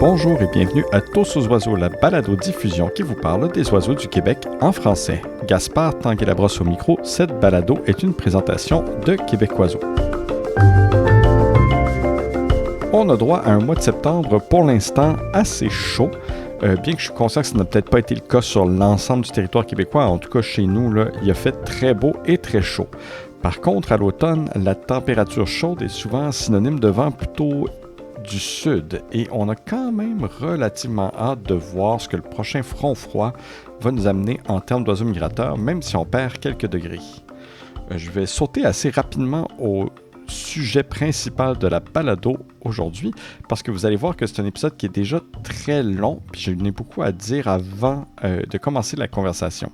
Bonjour et bienvenue à Tous aux oiseaux, la balado-diffusion qui vous parle des oiseaux du Québec en français. Gaspard Tanguay-Labrosse au micro, cette balado est une présentation de Québec Oiseaux. On a droit à un mois de septembre pour l'instant assez chaud. Bien que je suis conscient que ça n'a peut-être pas été le cas sur l'ensemble du territoire québécois, en tout cas chez nous, là, il a fait très beau et très chaud. Par contre, à l'automne, la température chaude est souvent synonyme de vent plutôt du sud et on a quand même relativement hâte de voir ce que le prochain front froid va nous amener en termes d'oiseaux migrateurs, même si on perd quelques degrés. Je vais sauter assez rapidement au sujet principal de la balado aujourd'hui parce que vous allez voir que c'est un épisode qui est déjà très long puis je n'ai beaucoup à dire avant de commencer la conversation.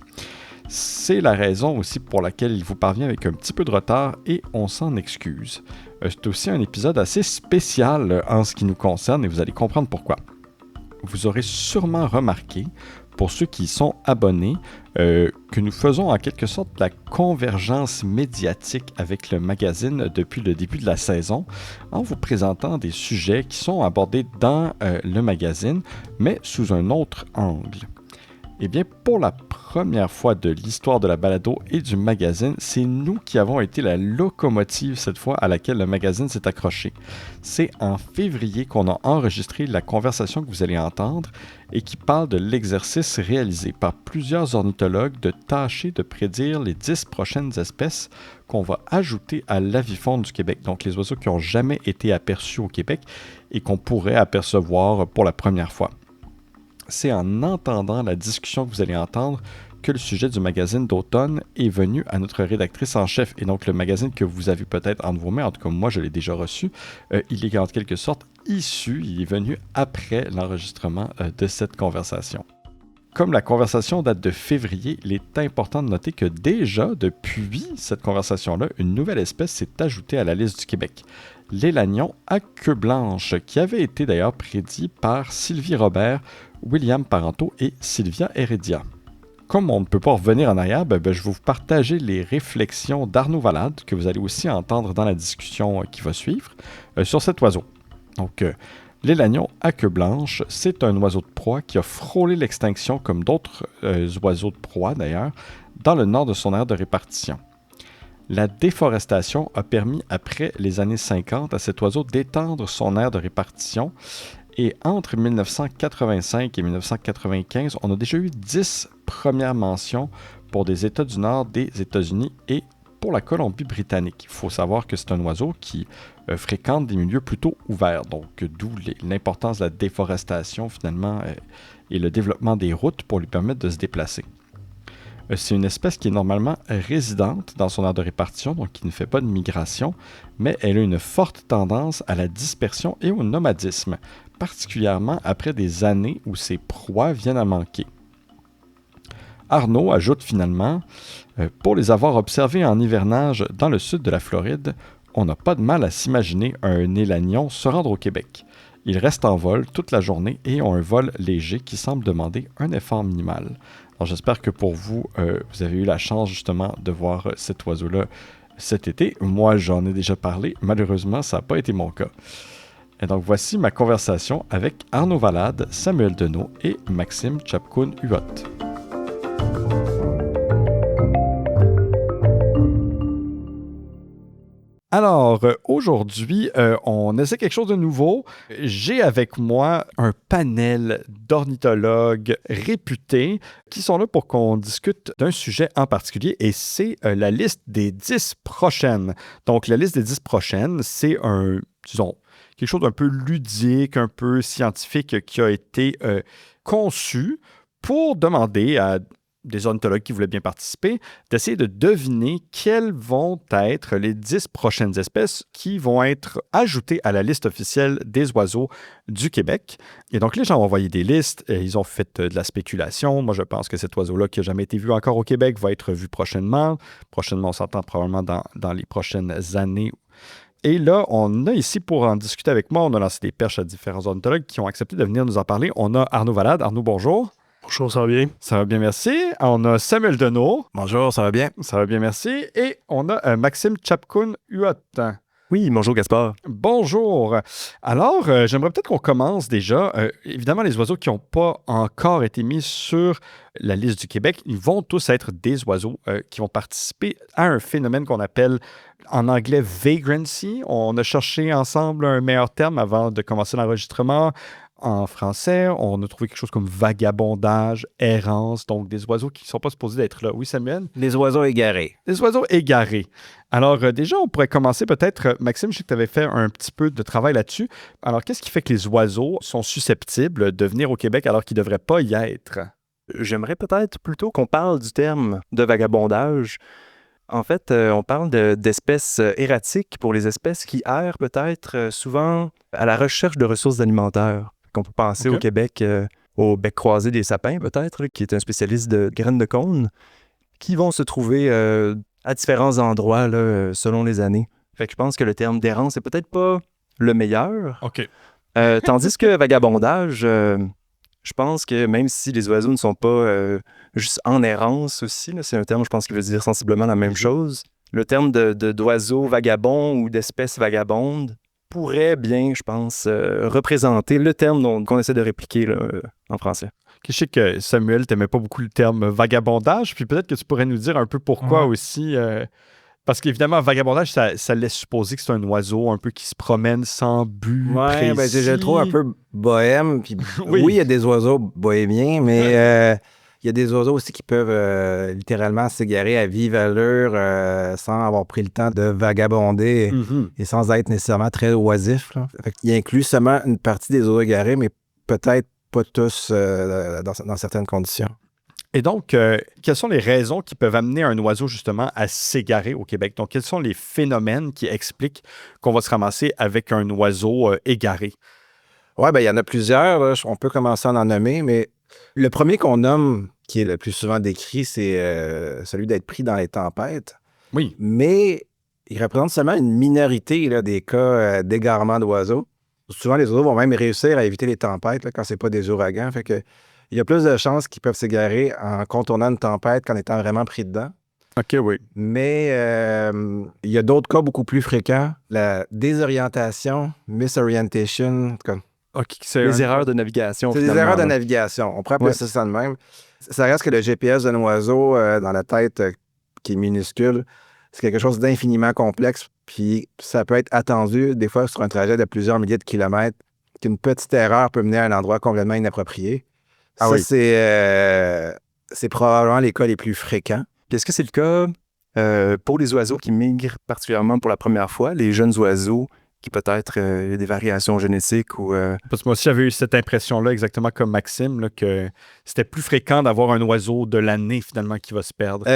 C'est la raison aussi pour laquelle il vous parvient avec un petit peu de retard et on s'en excuse. C'est aussi un épisode assez spécial en ce qui nous concerne et vous allez comprendre pourquoi. Vous aurez sûrement remarqué, pour ceux qui y sont abonnés, que nous faisons en quelque sorte la convergence médiatique avec le magazine depuis le début de la saison en vous présentant des sujets qui sont abordés dans le magazine, mais sous un autre angle. Eh bien, pour la première fois de l'histoire de la balado et du magazine, c'est nous qui avons été la locomotive cette fois à laquelle le magazine s'est accroché. C'est en février qu'on a enregistré la conversation que vous allez entendre et qui parle de l'exercice réalisé par plusieurs ornithologues de tâcher de prédire les 10 prochaines espèces qu'on va ajouter à l'avifaune du Québec, donc les oiseaux qui n'ont jamais été aperçus au Québec et qu'on pourrait apercevoir pour la première fois. C'est en entendant la discussion que vous allez entendre que le sujet du magazine d'automne est venu à notre rédactrice en chef. Et donc, le magazine que vous avez peut-être entre vos mains, en tout cas moi je l'ai déjà reçu, il est en quelque sorte issu, il est venu après l'enregistrement de cette conversation. Comme la conversation date de février, il est important de noter que déjà, depuis cette conversation-là, une nouvelle espèce s'est ajoutée à la liste du Québec. L'élagnon à queue blanche, qui avait été d'ailleurs prédit par Sylvie Robert, William Parenteau et Sylvia Heredia. Comme on ne peut pas revenir en arrière, je vais vous partager les réflexions d'Arnaud Valade, que vous allez aussi entendre dans la discussion qui va suivre, sur cet oiseau. Donc, l'élagnon à queue blanche, c'est un oiseau de proie qui a frôlé l'extinction comme d'autres oiseaux de proie d'ailleurs, dans le nord de son aire de répartition. La déforestation a permis, après les années 50, à cet oiseau d'étendre son aire de répartition. Et entre 1985 et 1995, on a déjà eu 10 premières mentions pour des États du Nord des États-Unis et pour la Colombie-Britannique. Il faut savoir que c'est un oiseau qui fréquente des milieux plutôt ouverts, donc d'où l'importance de la déforestation finalement et le développement des routes pour lui permettre de se déplacer. C'est une espèce qui est normalement résidente dans son aire de répartition, donc qui ne fait pas de migration, mais elle a une forte tendance à la dispersion et au nomadisme, particulièrement après des années où ses proies viennent à manquer. Arnaud ajoute finalement, pour les avoir observés en hivernage dans le sud de la Floride, on n'a pas de mal à s'imaginer un élagnon se rendre au Québec. Ils restent en vol toute la journée et ont un vol léger qui semble demander un effort minimal. Alors j'espère que pour vous, vous avez eu la chance justement de voir cet oiseau-là cet été. Moi, j'en ai déjà parlé. Malheureusement, ça n'a pas été mon cas. Et donc voici ma conversation avec Arnaud Valade, Samuel Deneau et Maxime Chapkoun-Huot. Alors, aujourd'hui, on essaie quelque chose de nouveau. J'ai avec moi un panel d'ornithologues réputés qui sont là pour qu'on discute d'un sujet en particulier et c'est la liste des 10 prochaines. Donc, la liste des 10 prochaines, c'est quelque chose d'un peu ludique, un peu scientifique qui a été conçu pour demander à des ornithologues qui voulaient bien participer, d'essayer de deviner quelles vont être les 10 prochaines espèces qui vont être ajoutées à la liste officielle des oiseaux du Québec. Et donc, les gens ont envoyé des listes, et ils ont fait de la spéculation. Moi, je pense que cet oiseau-là qui n'a jamais été vu encore au Québec va être vu prochainement. Prochainement, on s'entend probablement dans les prochaines années. Et là, on a ici, pour en discuter avec moi, on a lancé des perches à différents ornithologues qui ont accepté de venir nous en parler. On a Arnaud Valade. Arnaud, bonjour. Bonjour, ça va bien? Ça va bien, merci. On a Samuel Deneau. Bonjour, ça va bien? Ça va bien, merci. Et on a Maxime Chapkoun-Huot. Oui, bonjour Gaspard. Bonjour. Alors, j'aimerais peut-être qu'on commence déjà. Évidemment, les oiseaux qui n'ont pas encore été mis sur la liste du Québec, ils vont tous être des oiseaux qui vont participer à un phénomène qu'on appelle en anglais vagrancy. On a cherché ensemble un meilleur terme avant de commencer l'enregistrement. En français, on a trouvé quelque chose comme vagabondage, errance, donc des oiseaux qui ne sont pas supposés d'être là. Oui, Samuel? Les oiseaux égarés. Des oiseaux égarés. Alors, déjà, on pourrait commencer peut-être, Maxime, je sais que tu avais fait un petit peu de travail là-dessus. Alors, qu'est-ce qui fait que les oiseaux sont susceptibles de venir au Québec alors qu'ils ne devraient pas y être? J'aimerais peut-être plutôt qu'on parle du terme de vagabondage. En fait, on parle d'espèces erratiques pour les espèces qui errent peut-être souvent à la recherche de ressources alimentaires. Qu'on peut penser au Québec au bec croisé des sapins peut-être, qui est un spécialiste de graines de cône, qui vont se trouver à différents endroits là, selon les années. Fait que je pense que le terme d'errance n'est peut-être pas le meilleur. OK. Tandis que vagabondage, je pense que même si les oiseaux ne sont pas juste en errance aussi, là, c'est un terme, je pense, qui veut dire sensiblement la même chose. Le terme d'oiseaux vagabonds ou d'espèces vagabondes pourrait bien, je pense, représenter le terme qu'on essaie de répliquer là, en français. Je sais que Samuel, tu n'aimais pas beaucoup le terme vagabondage, puis peut-être que tu pourrais nous dire un peu pourquoi aussi. Parce qu'évidemment, vagabondage, ça laisse supposer que c'est un oiseau un peu qui se promène sans but précis. Ben, je le trouve un peu bohème. Puis, Oui. oui, il y a des oiseaux bohémiens, mais il y a des oiseaux aussi qui peuvent littéralement s'égarer à vive allure sans avoir pris le temps de vagabonder et sans être nécessairement très oisif. Là. Fait qu'il inclut seulement une partie des oiseaux égarés, mais peut-être pas tous dans certaines conditions. Et donc, quelles sont les raisons qui peuvent amener un oiseau justement à s'égarer au Québec? Donc, quels sont les phénomènes qui expliquent qu'on va se ramasser avec un oiseau égaré? Oui, ben il y en a plusieurs. Là. On peut commencer à en nommer, mais le premier qu'on nomme, qui est le plus souvent décrit, c'est celui d'être pris dans les tempêtes. Oui. Mais il représente seulement une minorité là, des cas d'égarement d'oiseaux. Souvent, les oiseaux vont même réussir à éviter les tempêtes là, quand c'est pas des ouragans. Fait que il y a plus de chances qu'ils peuvent s'égarer en contournant une tempête qu'en étant vraiment pris dedans. OK, oui. Mais il y a d'autres cas beaucoup plus fréquents. La désorientation, misorientation, en tout cas, Les erreurs de navigation. c'est des erreurs de navigation. On pourrait appeler ça de même. Ça reste que le GPS d'un oiseau dans la tête qui est minuscule, c'est quelque chose d'infiniment complexe. Puis ça peut être attendu, des fois, sur un trajet de plusieurs milliers de kilomètres, qu'une petite erreur peut mener à un endroit complètement inapproprié. Ah ça, oui. c'est probablement les cas les plus fréquents. Puis est-ce que c'est le cas pour les oiseaux qui migrent particulièrement pour la première fois, les jeunes oiseaux qui peut-être des variations génétiques ou... Parce que moi aussi, j'avais eu cette impression-là, exactement comme Maxime, là, que c'était plus fréquent d'avoir un oiseau de l'année, finalement, qui va se perdre.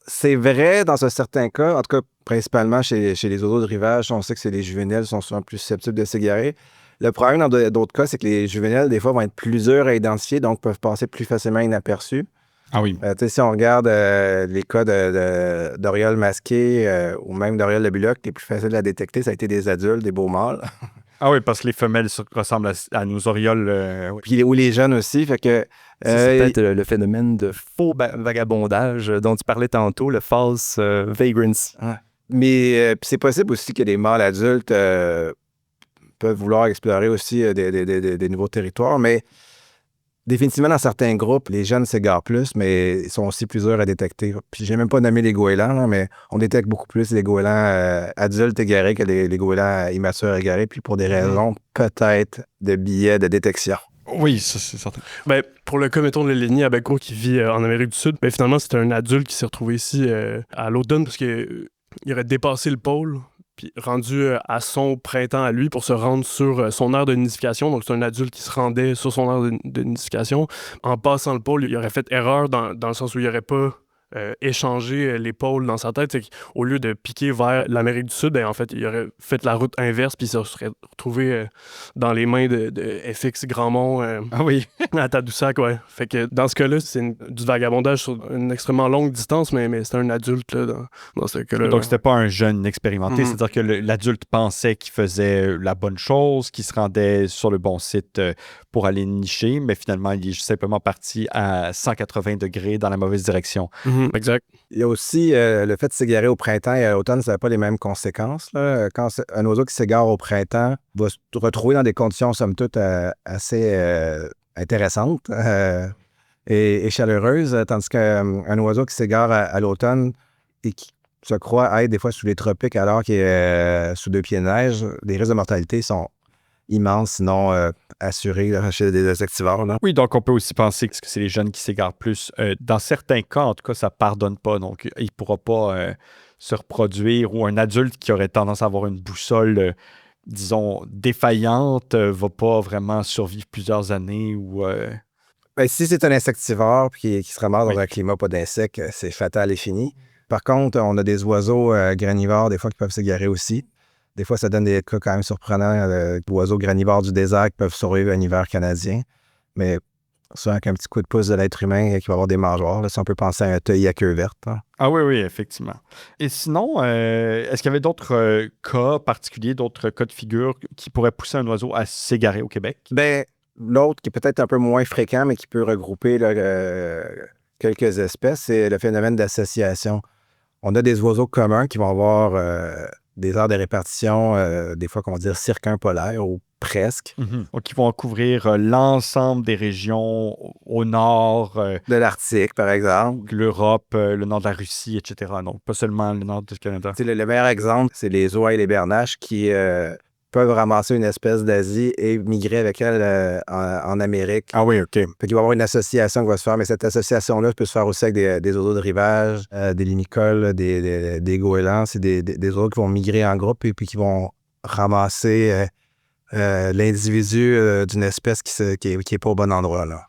C'est vrai dans un certain cas, en tout cas, principalement chez les oiseaux de rivage, on sait que c'est les juvéniles qui sont souvent plus susceptibles de s'égarer. Le problème dans d'autres cas, c'est que les juvéniles, des fois, vont être plus durs à identifier, donc peuvent passer plus facilement inaperçus. Ah oui. Si on regarde les cas d'orioles masqués ou même d'orioles de Bullock, les plus faciles à détecter, ça a été des adultes, des beaux mâles. Ah oui, parce que les femelles ressemblent à nos orioles. Oui. Puis ou les jeunes aussi, fait que... c'est peut-être le phénomène de faux vagabondage dont tu parlais tantôt, le false vagrancy. Ouais. Mais c'est possible aussi que les mâles adultes peuvent vouloir explorer aussi des nouveaux territoires, mais définitivement, dans certains groupes, les jeunes s'égarent plus, mais ils sont aussi plus durs à détecter. Puis j'ai même pas nommé les goélands, là, mais on détecte beaucoup plus les goélands adultes égarés que les goélands immatures égarés, puis pour des raisons peut-être de biais de détection. Oui, ça, c'est certain. Ben, pour le cas, mettons, de l'Elénie Abaco qui vit en Amérique du Sud, ben, finalement, c'était un adulte qui s'est retrouvé ici à l'automne parce qu'il aurait dépassé le pôle, puis rendu à son printemps à lui pour se rendre sur son aire de nidification. Donc, c'est un adulte qui se rendait sur son aire de nidification. En passant le pôle, il aurait fait erreur dans le sens où il n'aurait pas échangé les pôles dans sa tête. C'est qu'au lieu de piquer vers l'Amérique du Sud, ben, en fait, il aurait fait la route inverse puis il se serait retrouvé dans les mains de FX Grandmont Ah oui. à Tadoussac, ouais. Fait que dans ce cas-là, c'est du vagabondage sur une extrêmement longue distance, mais c'est un adulte là, dans ce cas-là. Donc, c'était pas un jeune inexpérimenté. C'est-à-dire que l'adulte pensait qu'il faisait la bonne chose, qu'il se rendait sur le bon site pour aller nicher, mais finalement, il est simplement parti à 180 degrés dans la mauvaise direction. Exact. Il y a aussi le fait de s'égarer au printemps et à l'automne, ça n'a pas les mêmes conséquences, là. Quand un oiseau qui s'égare au printemps va se retrouver dans des conditions, somme toute, assez intéressantes et chaleureuses, tandis qu'un oiseau qui s'égare à l'automne et qui se croit être des fois sous les tropiques alors qu'il est sous 2 pieds de neige, les risques de mortalité sont immenses, sinon assurés là, chez des insectivores, là. Oui, donc on peut aussi penser que c'est les jeunes qui s'égarent plus. Dans certains cas, en tout cas, ça ne pardonne pas. Donc, il ne pourra pas se reproduire ou un adulte qui aurait tendance à avoir une boussole, disons, défaillante, ne va pas vraiment survivre plusieurs années ou... Ben, si c'est un insectivore puis qui se ramasse Oui. dans un climat pas d'insectes, c'est fatal et fini. Par contre, on a des oiseaux granivores, des fois, qui peuvent s'égarer aussi. Des fois, ça donne des cas quand même surprenants d'oiseaux granivores du désert qui peuvent survivre un hiver canadien. Mais ça, avec un petit coup de pouce de l'être humain qui va avoir des mangeoires, là, si on peut penser à un teuil à queue verte, hein. Ah oui, oui, effectivement. Et sinon, est-ce qu'il y avait d'autres cas particuliers, d'autres cas de figure qui pourraient pousser un oiseau à s'égarer au Québec? Ben, l'autre qui est peut-être un peu moins fréquent, mais qui peut regrouper là, quelques espèces, c'est le phénomène d'association. On a des oiseaux communs qui vont avoir des aires de répartition, des fois qu'on va dire circumpolaires ou presque, Donc, ils vont couvrir l'ensemble des régions au nord, de l'Arctique, par exemple. l'Europe, le nord de la Russie, etc. Donc, pas seulement le nord du Canada. Tu sais, le meilleur exemple, c'est les oies et les bernaches qui peuvent ramasser une espèce d'Asie et migrer avec elle en Amérique. Ah oui, OK. Fait qu'il va y avoir une association qui va se faire, mais cette association-là peut se faire aussi avec des oiseaux de rivage, des limicoles, des goélands. C'est des oiseaux qui vont migrer en groupe et puis qui vont ramasser l'individu d'une espèce qui est pas au bon endroit, là.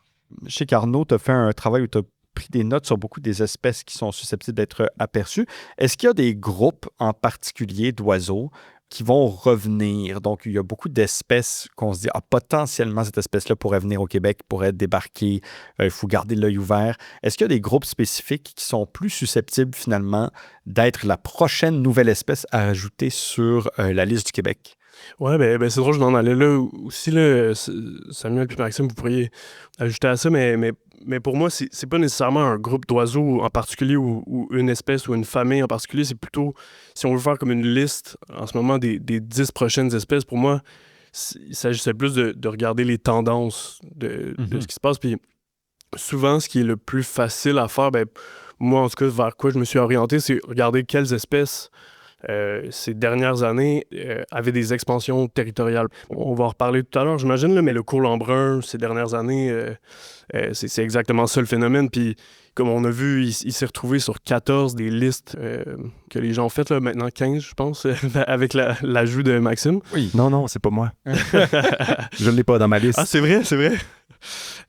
Je sais qu'Arnaud, tu as fait un travail où tu as pris des notes sur beaucoup des espèces qui sont susceptibles d'être aperçues. Est-ce qu'il y a des groupes en particulier d'oiseaux qui vont revenir? Donc, il y a beaucoup d'espèces qu'on se dit, potentiellement, cette espèce-là pourrait venir au Québec, pourrait débarquer, il faut garder l'œil ouvert. Est-ce qu'il y a des groupes spécifiques qui sont plus susceptibles, finalement, d'être la prochaine nouvelle espèce à ajouter sur la liste du Québec? Ouais, ben c'est drôle, je m'en allais là aussi, là, Samuel puis Maxime, vous pourriez ajouter à ça, mais pour moi, c'est pas nécessairement un groupe d'oiseaux en particulier ou une espèce ou une famille en particulier, c'est plutôt, si on veut faire comme une liste en ce moment des 10 prochaines espèces, pour moi, il s'agissait plus de regarder les tendances de ce qui se passe, puis souvent, ce qui est le plus facile à faire, ben moi, en tout cas, vers quoi je me suis orienté, c'est regarder quelles espèces ces dernières années avaient des expansions territoriales. On va en reparler tout à l'heure, j'imagine, là, mais le courlant brun, ces dernières années, c'est exactement ça le phénomène. Puis, comme on a vu, il s'est retrouvé sur 14 des listes que les gens ont faites, là, maintenant 15, je pense, avec l'ajout de Maxime. Oui. Non, c'est pas moi. Je ne l'ai pas dans ma liste. Ah, c'est vrai, c'est vrai.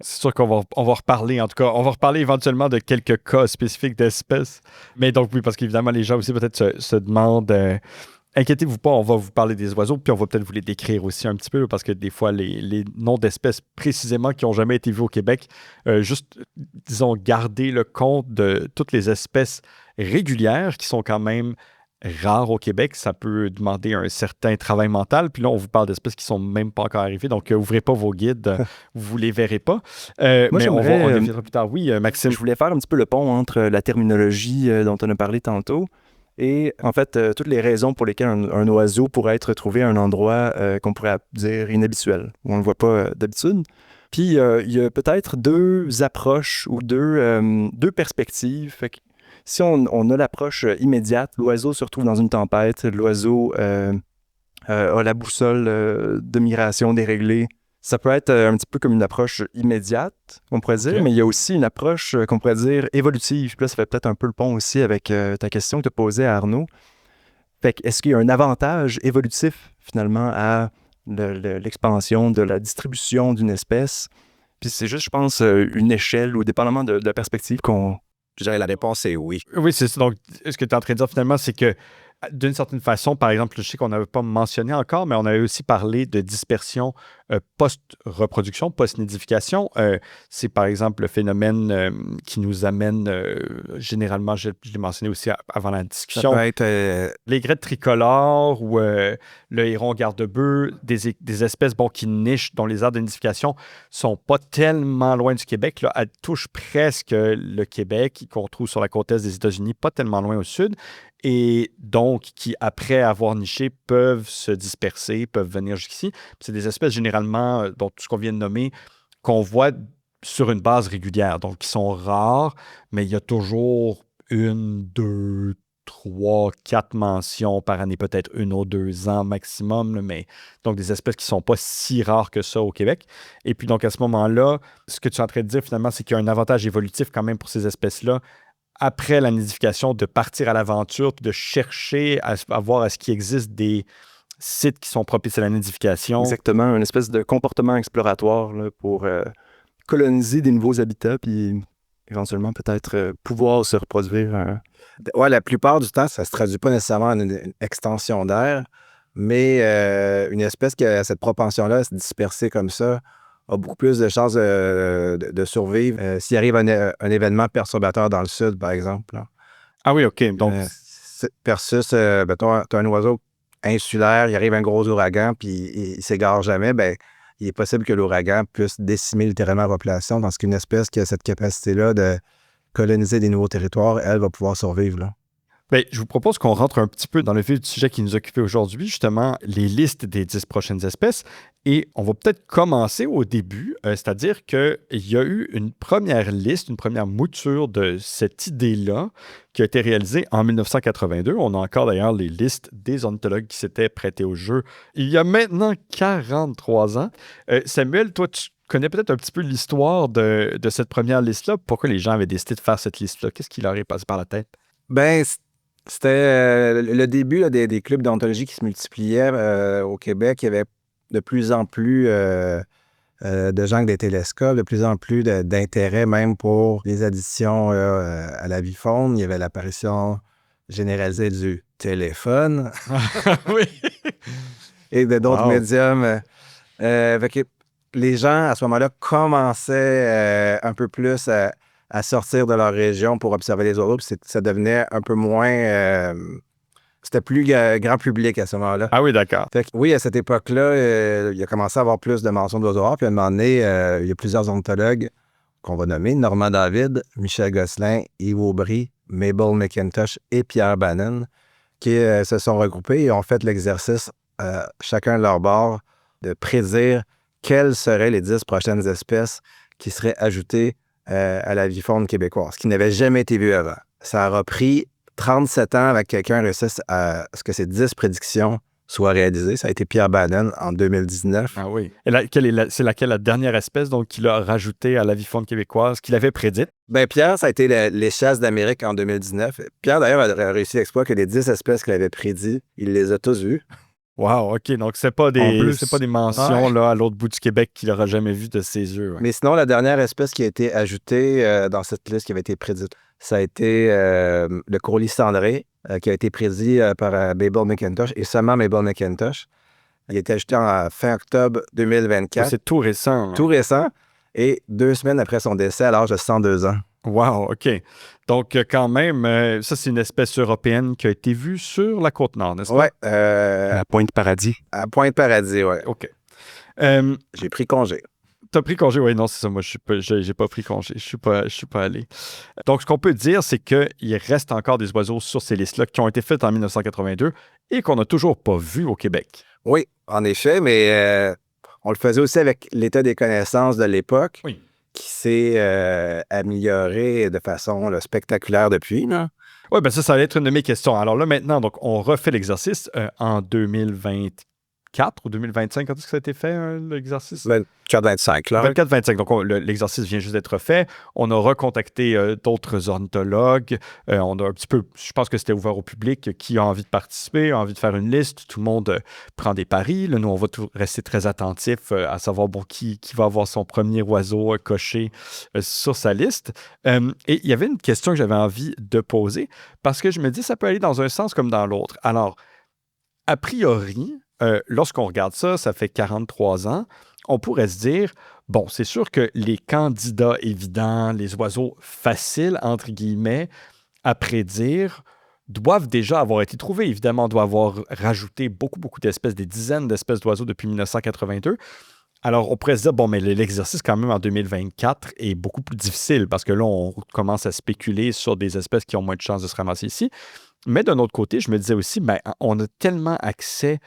C'est sûr qu'on va reparler, en tout cas, on va reparler éventuellement de quelques cas spécifiques d'espèces. Mais donc oui, parce qu'évidemment, les gens aussi peut-être se demandent, inquiétez-vous pas, on va vous parler des oiseaux, puis on va peut-être vous les décrire aussi un petit peu, parce que des fois, les noms d'espèces précisément qui n'ont jamais été vus au Québec, juste, disons, garder le compte de toutes les espèces régulières qui sont quand même rares au Québec, ça peut demander un certain travail mental. Puis là, on vous parle d'espèces qui sont même pas encore arrivées. Donc, ouvrez pas vos guides, vous les verrez pas. Moi, mais on j'aimerais, reviendra plus tard. Oui, Maxime. Je voulais faire un petit peu le pont entre la terminologie dont on a parlé tantôt et, en fait, toutes les raisons pour lesquelles un oiseau pourrait être trouvé à un endroit qu'on pourrait dire inhabituel, où on ne le voit pas d'habitude. Puis, il y a peut-être deux approches ou deux perspectives. Fait que si on a l'approche immédiate, l'oiseau se retrouve dans une tempête, l'oiseau a la boussole de migration déréglée. Ça peut être un petit peu comme une approche immédiate, on pourrait dire, mais il y a aussi une approche qu'on pourrait dire évolutive. Puis là, ça fait peut-être un peu le pont aussi avec ta question que tu as posée à Arnaud. Fait que, est-ce qu'il y a un avantage évolutif, finalement, à l'expansion de la distribution d'une espèce? Puis c'est juste, je pense, une échelle ou dépendamment de la perspective qu'on... Je dirais la réponse est oui. Oui, c'est ça. Donc, ce que tu es en train de dire finalement, c'est que D'une certaine façon, par exemple, je sais qu'on n'avait pas mentionné encore, mais on avait aussi parlé de dispersion post-reproduction, post-nidification. C'est par exemple le phénomène qui nous amène, généralement, je l'ai mentionné aussi avant la discussion, Ça peut être l'aigrette tricolore ou le héron garde-bœuf, des espèces qui nichent, dont les aires de nidification sont pas tellement loin du Québec. Là, elles touchent presque le Québec, qu'on trouve sur la côte est des États-Unis, pas tellement loin au sud, et donc qui, après avoir niché, peuvent se disperser, peuvent venir jusqu'ici. Puis c'est des espèces généralement, dont tout ce qu'on vient de nommer, qu'on voit sur une base régulière, donc qui sont rares, mais il y a toujours 1, 2, 3, 4 mentions par année, peut-être 1 ou 2 ans maximum, là, mais donc des espèces qui ne sont pas si rares que ça au Québec. Et puis donc à ce moment-là, ce que tu es en train de dire finalement, c'est qu'il y a un avantage évolutif quand même pour ces espèces-là, après la nidification, de partir à l'aventure, puis de chercher à voir est-ce qu'il existe des sites qui sont propices à la nidification. Exactement, une espèce de comportement exploratoire là, pour coloniser des nouveaux habitats, puis éventuellement peut-être pouvoir se reproduire. Ouais, la plupart du temps, ça ne se traduit pas nécessairement en une extension d'air, mais une espèce qui a cette propension-là à se disperser comme ça a beaucoup plus de chances de survivre s'il arrive un événement perturbateur dans le sud, par exemple. Là. Ah oui, OK. Donc, versus, mettons, tu as un oiseau insulaire, il arrive un gros ouragan, puis il ne s'égare jamais, ben il est possible que l'ouragan puisse décimer littéralement la population, parce qu'une espèce qui a cette capacité-là de coloniser des nouveaux territoires, elle va pouvoir survivre. Là. Bien, je vous propose qu'on rentre un petit peu dans le vif du sujet qui nous occupait aujourd'hui, justement, les listes des 10 prochaines espèces. Et on va peut-être commencer au début, c'est-à-dire qu'il y a eu une première liste, une première mouture de cette idée-là qui a été réalisée en 1982. On a encore d'ailleurs les listes des ornithologues qui s'étaient prêtés au jeu il y a maintenant 43 ans. Samuel, toi, tu connais peut-être un petit peu l'histoire de cette première liste-là. Pourquoi les gens avaient décidé de faire cette liste-là? Qu'est-ce qui leur est passé par la tête? Ben, c'était le début là, des clubs d'ornithologie qui se multipliaient au Québec. Il y avait de plus en plus de gens avec des télescopes, de plus en plus d'intérêt même pour les additions à l'avifaune. Il y avait l'apparition généralisée du téléphone Oui. et d'autres médiums. Fait que les gens, à ce moment-là, commençaient un peu plus à sortir de leur région pour observer les oiseaux. Puis ça devenait un peu moins... c'était plus grand public à ce moment-là. Ah oui, d'accord. Fait que, oui, à cette époque-là, il a commencé à avoir plus de mentions d'oiseaux rares. Puis à un moment donné, il y a plusieurs ornithologues qu'on va nommer, Normand David, Michel Gosselin, Yves Aubry, Mabel McIntosh et Pierre Bannon, qui se sont regroupés et ont fait l'exercice, chacun de leur bord, de prédire quelles seraient les 10 prochaines espèces qui seraient ajoutées à l'avifaune québécoise, ce qui n'avait jamais été vu avant. Ça aura pris 37 ans avec quelqu'un réussisse à ce que ces 10 prédictions soient réalisées. Ça a été Pierre Bannon en 2019. Ah oui. Et c'est laquelle la dernière espèce donc, qu'il a rajoutée à l'avifaune québécoise, qu'il avait prédite? Ben Pierre, ça a été les chasses d'Amérique en 2019. Pierre, d'ailleurs, a réussi l'exploit que les 10 espèces qu'il avait prédit, il les a tous vues. Wow, OK. Donc, c'est pas des mentions là, à l'autre bout du Québec qu'il n'aura jamais vu de ses yeux. Ouais. Mais sinon, la dernière espèce qui a été ajoutée dans cette liste qui avait été prédite, ça a été le courlis cendré, qui a été prédit par Mabel McIntosh, et seulement Mabel McIntosh. Il a été ajouté en fin octobre 2024. Ouais, c'est tout récent. Tout récent, et 2 semaines après son décès à l'âge de 102 ans. Wow, OK. Donc, quand même, ça, c'est une espèce européenne qui a été vue sur la Côte-Nord, n'est-ce pas? Oui. À Pointe-Paradis. À Pointe-Paradis, oui. OK. J'ai pris congé. T'as pris congé? Oui, non, c'est ça. Moi, j'ai pas pris congé. Je suis pas allé. Donc, ce qu'on peut dire, c'est qu'il reste encore des oiseaux sur ces listes-là qui ont été faites en 1982 et qu'on n'a toujours pas vus au Québec. Oui, en effet, mais on le faisait aussi avec l'état des connaissances de l'époque. Oui. Qui s'est amélioré de façon spectaculaire depuis. Oui, bien ça allait être une de mes questions. Alors là, maintenant, donc, on refait l'exercice en 2024. 2024 ou 2025, quand est-ce que ça a été fait, l'exercice? 24-25, là. 24-25. Donc, l'exercice vient juste d'être fait. On a recontacté d'autres ornithologues. On a un petit peu, je pense que c'était ouvert au public, qui a envie de participer, a envie de faire une liste. Tout le monde prend des paris. Là, nous, on va rester très attentifs à savoir qui va avoir son premier oiseau coché sur sa liste. Et il y avait une question que j'avais envie de poser parce que je me dis ça peut aller dans un sens comme dans l'autre. Alors, a priori, lorsqu'on regarde ça, ça fait 43 ans, on pourrait se dire, bon, c'est sûr que les candidats évidents, les oiseaux faciles, entre guillemets, à prédire, doivent déjà avoir été trouvés. Évidemment, on doit avoir rajouté beaucoup, beaucoup d'espèces, des dizaines d'espèces d'oiseaux depuis 1982. Alors, on pourrait se dire, bon, mais l'exercice quand même en 2024 est beaucoup plus difficile parce que là, on commence à spéculer sur des espèces qui ont moins de chances de se ramasser ici. Mais d'un autre côté, je me disais aussi, ben, on a tellement accès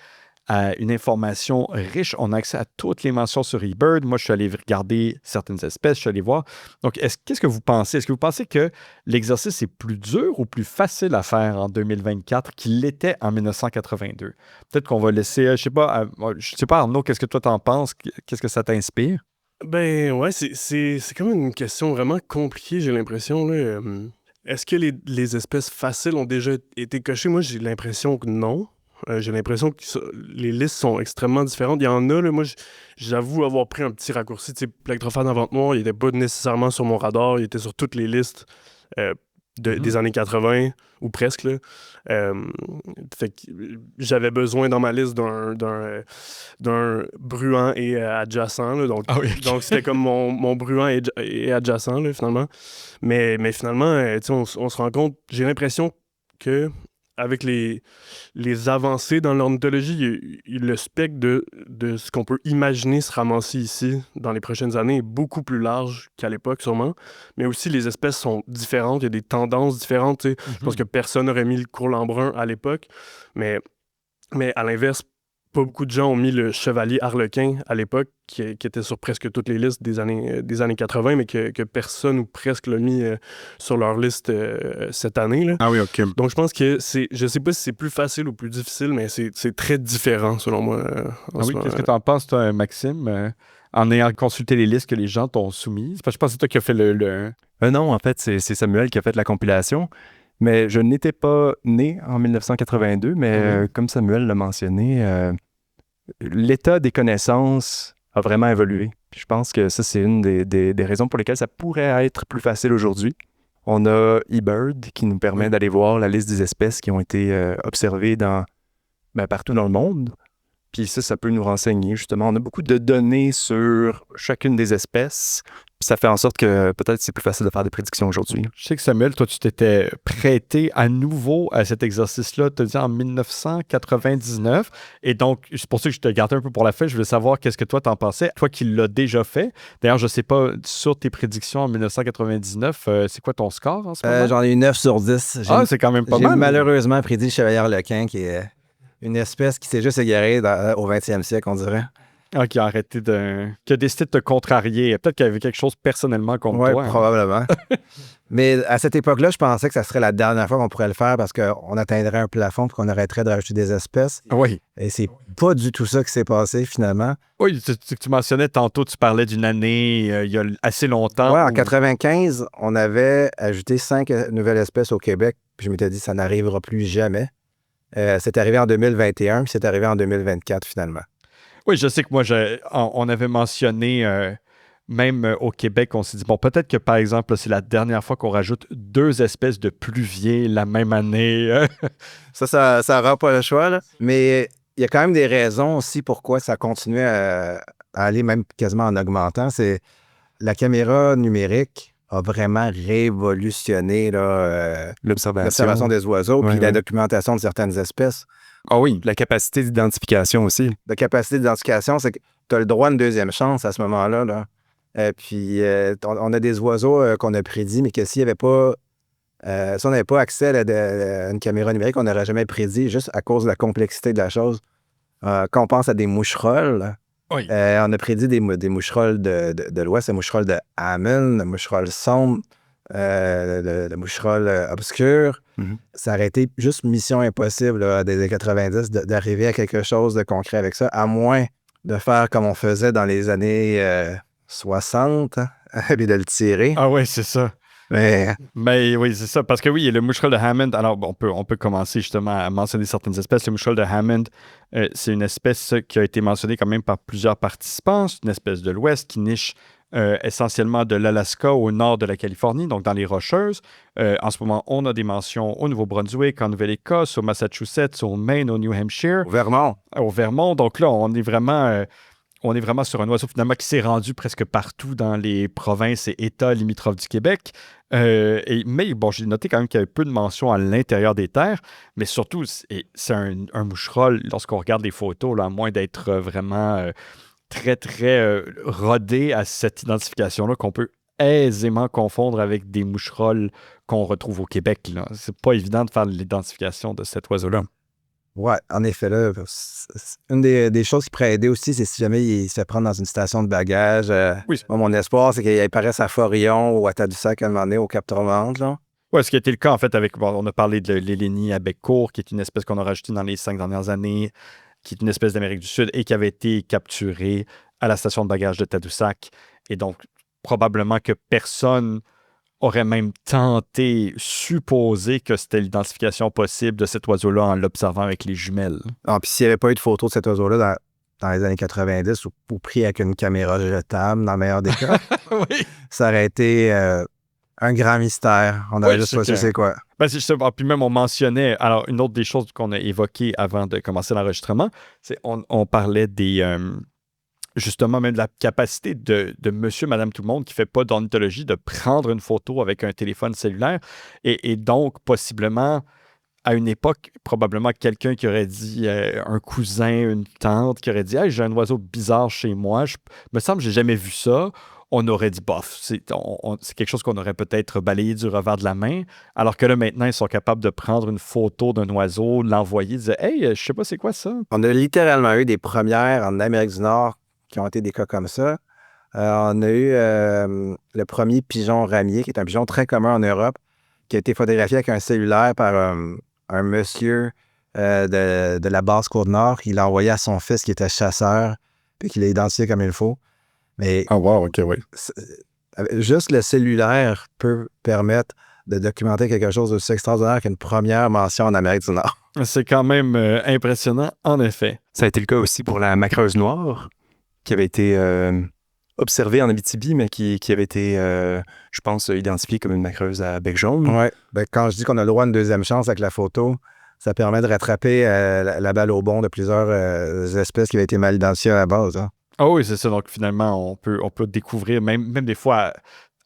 à une information riche. On a accès à toutes les mentions sur eBird. Moi, je suis allé regarder certaines espèces, je suis allé voir. Donc, qu'est-ce que vous pensez? Est-ce que vous pensez que l'exercice est plus dur ou plus facile à faire en 2024 qu'il l'était en 1982? Peut-être qu'on va laisser, je sais pas, Arnaud, qu'est-ce que toi t'en penses? Qu'est-ce que ça t'inspire? Ben ouais, c'est comme une question vraiment compliquée, j'ai l'impression, là. Est-ce que les espèces faciles ont déjà été cochées? Moi, j'ai l'impression que non. J'ai l'impression que les listes sont extrêmement différentes. Il y en a, là, moi, j'avoue avoir pris un petit raccourci. Tu sais, Plectrophane en vente noire, il n'était pas nécessairement sur mon radar. Il était sur toutes les listes des années 80, ou presque. Là. Fait que j'avais besoin dans ma liste d'un bruant et adjacent. Là, donc, donc, c'était comme mon bruant et adjacent, là, finalement. Mais finalement, tu sais, on se rend compte, j'ai l'impression que avec les avancées dans l'ornithologie, le spectre de ce qu'on peut imaginer se ramasser ici dans les prochaines années est beaucoup plus large qu'à l'époque, sûrement. Mais aussi, les espèces sont différentes. Il y a des tendances différentes. Je pense que personne n'aurait mis le courlambrun à l'époque. Mais à l'inverse, pas beaucoup de gens ont mis le chevalier arlequin à l'époque, qui était sur presque toutes les listes des années 80, mais que personne ou presque l'a mis sur leur liste cette année. Là. Ah oui, OK. Donc, je pense que je sais pas si c'est plus facile ou plus difficile, mais c'est très différent, selon moi. Qu'est-ce que tu en penses, toi, Maxime, en ayant consulté les listes que les gens t'ont soumises? Je pense que c'est toi qui as fait le... Non, en fait, c'est Samuel qui a fait la compilation. Mais je n'étais pas né en 1982, mais comme Samuel l'a mentionné, l'état des connaissances a vraiment évolué. Puis je pense que ça, c'est une des raisons pour lesquelles ça pourrait être plus facile aujourd'hui. On a eBird qui nous permet d'aller voir la liste des espèces qui ont été observées partout dans le monde. Puis ça peut nous renseigner, justement. On a beaucoup de données sur chacune des espèces. Puis ça fait en sorte que peut-être c'est plus facile de faire des prédictions aujourd'hui. Je sais que Samuel, toi, tu t'étais prêté à nouveau à cet exercice-là, tu as dit en 1999. Et donc, c'est pour ça que je te gardais un peu pour la fin. Je voulais savoir qu'est-ce que toi t'en pensais. Toi qui l'as déjà fait. D'ailleurs, je ne sais pas, sur tes prédictions en 1999, c'est quoi ton score en ce moment? J'en ai eu 9 sur 10. C'est quand même pas mal. J'ai malheureusement prédit le chevalier arlequin, qui est une espèce qui s'est juste égarée au 20e siècle, on dirait. Qui a qui a décidé de te contrarier. Peut-être qu'il y avait quelque chose personnellement contre toi. Oui, probablement. Mais à cette époque-là, je pensais que ça serait la dernière fois qu'on pourrait le faire parce qu'on atteindrait un plafond et qu'on arrêterait de rajouter des espèces. Oui. Et c'est pas du tout ça qui s'est passé, finalement. Oui, tu mentionnais tantôt, tu parlais d'une année il y a assez longtemps. Oui, en 95, on avait ajouté 5 nouvelles espèces au Québec. Puis je m'étais dit, ça n'arrivera plus jamais. C'est arrivé en 2021, puis c'est arrivé en 2024, finalement. Oui, je sais que moi, on avait mentionné, même au Québec, on s'est dit, bon, peut-être que, par exemple, c'est la dernière fois qu'on rajoute 2 espèces de pluviers la même année. Ça n'aura pas le choix, là. Mais il y a quand même des raisons aussi pourquoi ça continuait à aller même quasiment en augmentant. C'est la caméra numérique a vraiment révolutionné l'observation des oiseaux puis la documentation de certaines espèces. Ah oui, la capacité d'identification aussi. La capacité d'identification, c'est que tu as le droit à une deuxième chance à ce moment-là. Là. Puis on a des oiseaux qu'on a prédits, mais que s'il n'y avait pas... si on n'avait pas accès à une caméra numérique, on n'aurait jamais prédit, juste à cause de la complexité de la chose. Quand on pense à des moucherolles, on a prédit des moucherolles de l'Ouest, des moucherolles de Hammond, des moucherolles sombres, le moucherolle obscur. Ça aurait été juste mission impossible là, des années 90 d'arriver à quelque chose de concret avec ça, à moins de faire comme on faisait dans les années 60 et de le tirer. Ah ouais, c'est ça. Mais Mais oui, c'est ça. Parce que oui, le moucheral de Hammond, alors on peut commencer justement à mentionner certaines espèces. Le moucheral de Hammond, c'est une espèce qui a été mentionnée quand même par plusieurs participants. C'est une espèce de l'Ouest qui niche essentiellement de l'Alaska au nord de la Californie, donc dans les Rocheuses. En ce moment, on a des mentions au Nouveau-Brunswick, en Nouvelle-Écosse, au Massachusetts, au Maine, au New Hampshire. au Vermont. Au Vermont. Donc là, on est vraiment sur un oiseau finalement qui s'est rendu presque partout dans les provinces et États limitrophes du Québec. Mais bon, j'ai noté quand même qu'il y avait peu de mentions à l'intérieur des terres, mais surtout, c'est un moucheral, lorsqu'on regarde les photos, là, à moins d'être vraiment très, très rodé à cette identification-là, qu'on peut aisément confondre avec des moucherolles qu'on retrouve au Québec. Là. C'est pas évident de faire l'identification de cet oiseau-là. Ouais, en effet, là, une des choses qui pourrait aider aussi, c'est si jamais il se fait prendre dans une station de bagages. Oui. Moi, mon espoir, c'est qu'il apparaisse à Forillon ou à Tadoussac à un moment donné, au Cap-Tourmente, là. Oui, ce qui a été le cas, en fait, on a parlé de l'Hélénie à bec court, qui est une espèce qu'on a rajoutée dans les 5 dernières années, qui est une espèce d'Amérique du Sud et qui avait été capturée à la station de bagages de Tadoussac. Et donc, probablement que personne aurait même tenté, supposé que c'était l'identification possible de cet oiseau-là en l'observant avec les jumelles. Ah, puis s'il n'y avait pas eu de photo de cet oiseau-là dans les années 90 ou pris avec une caméra jetable, dans le meilleur des cas, Oui. ça aurait été un grand mystère. On aurait Oui, juste c'est pas su clair. c'est quoi. Ben, c'est ça. Puis même, on mentionnait... Alors, une autre des choses qu'on a évoquées avant de commencer l'enregistrement, c'est on parlait justement, même de la capacité de monsieur, madame, tout le monde qui ne fait pas d'ornithologie de prendre une photo avec un téléphone cellulaire et donc, possiblement, à une époque, probablement quelqu'un qui aurait dit, un cousin, une tante, qui aurait dit « Hey, j'ai un oiseau bizarre chez moi. Me semble que j'ai jamais vu ça. » On aurait dit « Bof, c'est quelque chose qu'on aurait peut-être balayé du revers de la main. » Alors que là, maintenant, ils sont capables de prendre une photo d'un oiseau, l'envoyer, dire « Hey, je sais pas c'est quoi ça. » On a littéralement eu des premières en Amérique du Nord qui ont été des cas comme ça. On a eu le premier pigeon ramier, qui est un pigeon très commun en Europe, qui a été photographié avec un cellulaire par un monsieur de la Basse-Côte-Nord. Il l'a envoyé à son fils qui était chasseur, puis qu'il l'a identifié comme il faut. Mais Ah, wow, OK, oui. juste le cellulaire peut permettre de documenter quelque chose d'aussi extraordinaire qu'une première mention en Amérique du Nord. C'est quand même impressionnant, en effet. Ça a été le cas aussi pour la macreuse noire, qui avait été observée en Abitibi, mais qui avait été, je pense, identifiée comme une macreuse à bec jaune. Ouais. Ben, quand je dis qu'on a le droit à une deuxième chance avec la photo, ça permet de rattraper la balle au bond de plusieurs espèces qui avaient été mal identifiées à la base. Hein. Ah oui, c'est ça. Donc, finalement, on peut découvrir, même des fois,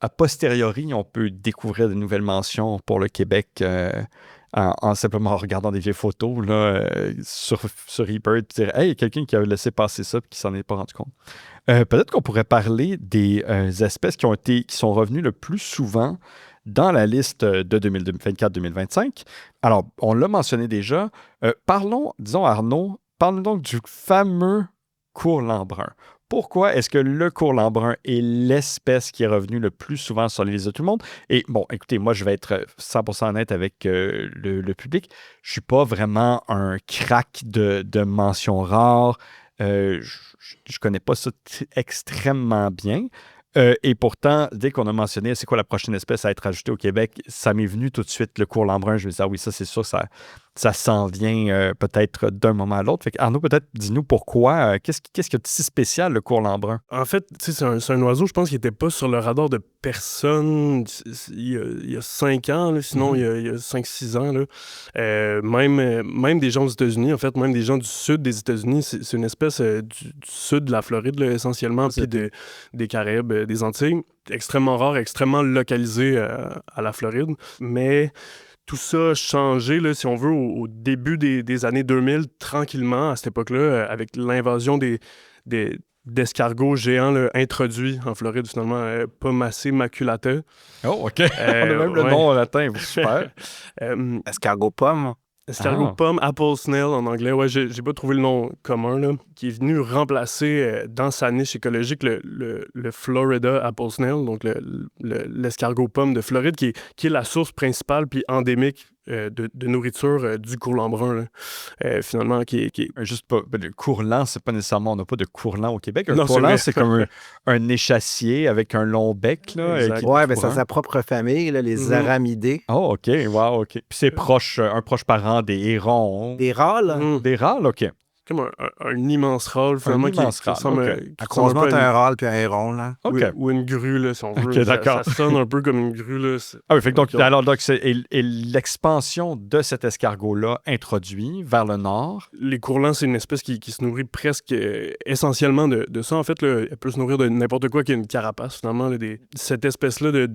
a posteriori, on peut découvrir de nouvelles mentions pour le Québec en simplement regardant des vieilles photos là, sur eBird, dire « Hey, il y a quelqu'un qui a laissé passer ça et qui s'en est pas rendu compte. » Peut-être qu'on pourrait parler des espèces qui sont revenues le plus souvent dans la liste de 2024-2025. Alors, on l'a mentionné déjà. Disons Arnaud, parle-nous donc du fameux courlant brun. Pourquoi est-ce que le courlant brun est l'espèce qui est revenue le plus souvent sur les listes de tout le monde? Et bon, écoutez, moi, je vais être 100% honnête avec le public. Je ne suis pas vraiment un crack de mentions rares. Je ne connais pas ça extrêmement bien. Et pourtant, dès qu'on a mentionné c'est quoi la prochaine espèce à être ajoutée au Québec, ça m'est venu tout de suite le courlant brun. Je me disais, ah oui, ça, c'est sûr, ça s'en vient peut-être d'un moment à l'autre. Fait que Arnaud, peut-être, dis-nous pourquoi. Qu'est-ce qu'il y a de si spécial, le courlant brun? En fait, c'est un oiseau, je pense, qui n'était pas sur le radar de personne il y a 5 ans, là, sinon il y a 5-6 ans. Là. Même des gens aux États-Unis, en fait, même des gens du sud des États-Unis, c'est une espèce du sud de la Floride, là, essentiellement, puis des Caraïbes, des Antilles, extrêmement rare, extrêmement localisé à la Floride. Mais tout ça a changé, là, si on veut, au début des années 2000, tranquillement, à cette époque-là, avec l'invasion d'escargots géants là, introduits en Floride, finalement, Pomacea maculata. Oh, OK. On a même le nom en latin. Super. Escargot pomme. Escargot pomme, apple snail en anglais. Ouais, j'ai pas trouvé le nom commun, là, qui est venu remplacer dans sa niche écologique le Florida apple snail, donc l'escargot pomme de Floride, qui est la source principale puis endémique de nourriture du courlant brun, là. Finalement, qui est... Juste pas. Le courlant, c'est pas nécessairement. On n'a pas de courlant au Québec. Un Non, c'est courlant, vrai. c'est comme un échassier avec un long bec. Là, Exact. qui est Ouais, ben ça a courant. sa propre famille, là, les Mhm. aramidés. Oh, OK. Wow, OK. Puis c'est proche, un proche parent des hérons. Des râles, Mhm. Des râles, OK. Comme un immense râle, finalement, immense qui râle, ressemble, ok. qui à ressemble un croisement peu entre à un râle puis un héron, là. OK. ou une grue, là, si on veut. Ok, Ça- d'accord. Ça sonne un peu comme une grue, là. Ah oui, fait que donc, Ok. alors, donc et l'expansion de cet escargot-là introduit vers le nord. Les courlans, c'est une espèce qui se nourrit presque essentiellement de ça. En fait, là, elle peut se nourrir de n'importe quoi qui a une carapace, finalement. Là, cette espèce-là